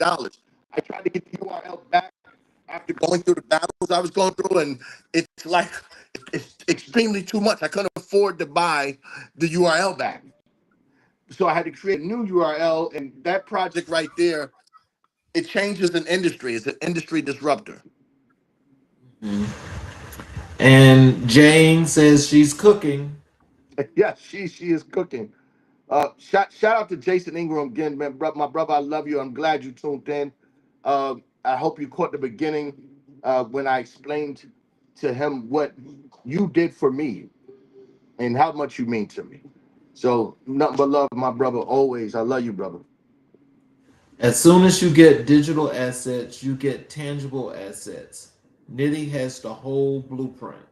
I tried to get the URL back after going through the battles I was going through, and it's like it's extremely too much. I couldn't afford to buy the URL back. So I had to create a new URL, and that project right there, it changes an industry. It's an industry disruptor. And Jane says she's cooking. Yes, she is cooking. Shout out to Jason Ingram again, man. My brother, I love you. I'm glad you tuned in. I hope you caught the beginning when I explained to him what you did for me and how much you mean to me. So nothing but love, my brother. Always, I love you, brother. As soon as you get digital assets, you get tangible assets. Nitty has the whole blueprint.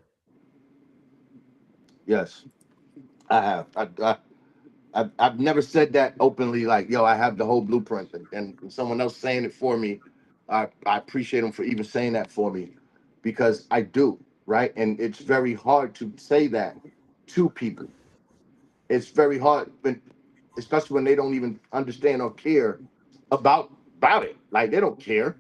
Yes, I have. I've never said that openly, like, yo, I have the whole blueprint, and someone else saying it for me. I appreciate them for even saying that for me, because I do, right? And it's very hard to say that to people. It's very hard, especially when they don't even understand or care about it. Like they don't care.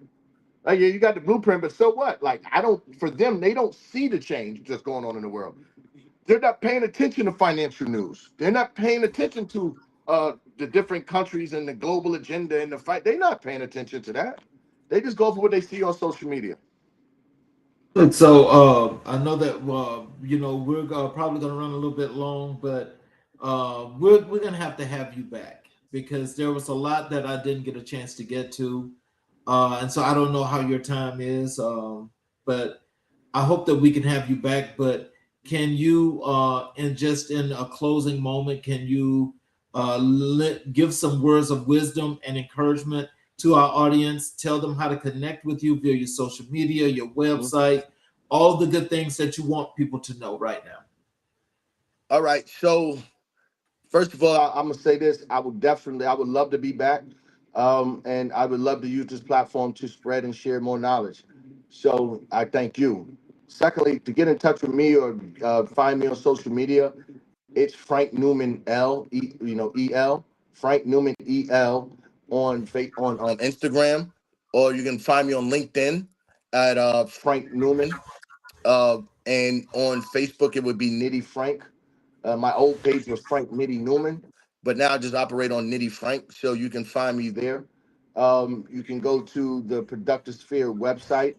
Like, yeah, you got the blueprint, but so what? Like I don't. For them, they don't see the change that's going on in the world. They're not paying attention to financial news. They're not paying attention to the different countries and the global agenda and the fight. They're not paying attention to that. They just go for what they see on social media. And so I know that we're probably going to run a little bit long, but we're going to have you back because there was a lot that I didn't get a chance to get to, and so I don't know how your time is, but I hope that we can have you back. But can you, in a closing moment, can you give some words of wisdom and encouragement to our audience? Tell them how to connect with you via your social media, your website, all the good things that you want people to know right now. All right. So first of all, I'm gonna say this. I would love to be back. And I would love to use this platform to spread and share more knowledge. So I thank you. Secondly, to get in touch with me or find me on social media, it's Frank Newman EL, Frank Newman EL on Instagram, or you can find me on LinkedIn at Frank Newman. And on Facebook, it would be Nitty Frank. My old page was Frank Nitty Newman, but now I just operate on Nitty Frank, so you can find me there. You can go to the Productive Sphere website.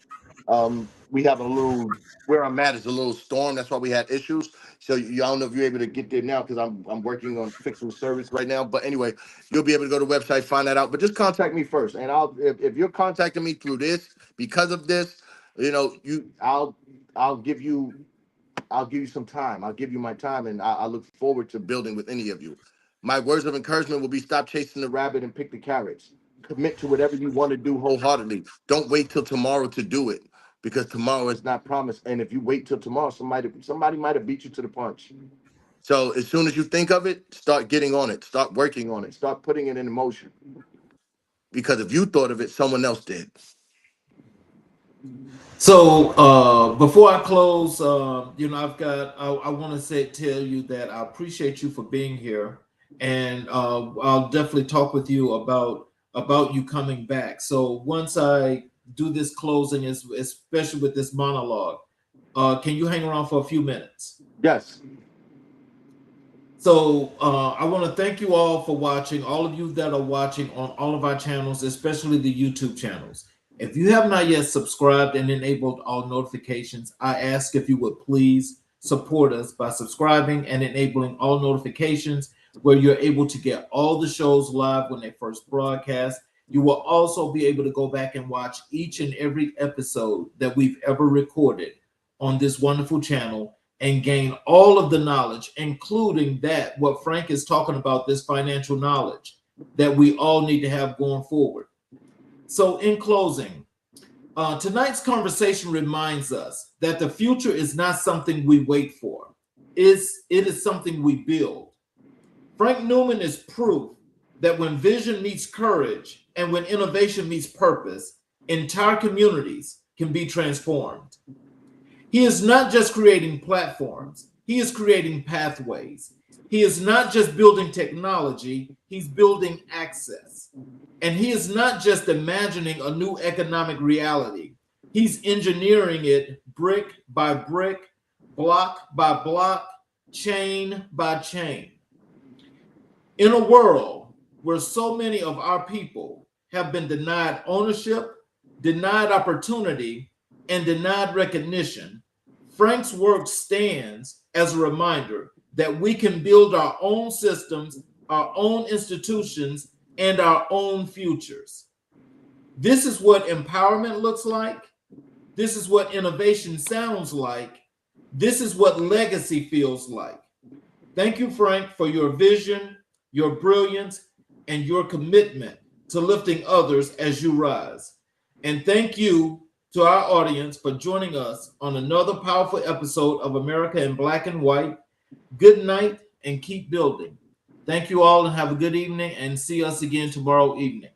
We have where I'm at is a little storm. That's why we had issues. So I don't know if you're able to get there now because I'm working on fixing service right now. But anyway, you'll be able to go to the website, find that out. But just contact me first, and if you're contacting me through this because of this, I'll give you some time. I'll give you my time, and I look forward to building with any of you. My words of encouragement will be: stop chasing the rabbit and pick the carrots. Commit to whatever you want to do wholeheartedly. Don't wait till tomorrow to do it, because tomorrow is not promised. And if you wait till tomorrow, somebody might have beat you to the punch. So as soon as you think of it, start getting on it. Start working on it. Start putting it in motion. Because if you thought of it, someone else did. So before I close, I want to tell you that I appreciate you for being here, and I'll definitely talk with you about you coming back. So once I do this closing, especially with this monologue, can you hang around for a few minutes? Yes. So I want to thank you all for watching, all of you that are watching on all of our channels, especially the YouTube channels. If you have not yet subscribed and enabled all notifications, I ask if you would please support us by subscribing and enabling all notifications, where you're able to get all the shows live when they first broadcast. You will also be able to go back and watch each and every episode that we've ever recorded on this wonderful channel and gain all of the knowledge, including what Frank is talking about, this financial knowledge that we all need to have going forward. So in closing, tonight's conversation reminds us that the future is not something we wait for. It is something we build. Frank Newman is proof that when vision meets courage and when innovation meets purpose, entire communities can be transformed. He is not just creating platforms, he is creating pathways. He is not just building technology, he's building access. And he is not just imagining a new economic reality, he's engineering it brick by brick, block by block, chain by chain. In a world where so many of our people have been denied ownership, denied opportunity, and denied recognition, Frank's work stands as a reminder that we can build our own systems, our own institutions, and our own futures. This is what empowerment looks like. This is what innovation sounds like. This is what legacy feels like. Thank you, Frank, for your vision, your brilliance, and your commitment to lifting others as you rise. And thank you to our audience for joining us on another powerful episode of America in Black and White. Good night and keep building. Thank you all and have a good evening, and see us again tomorrow evening.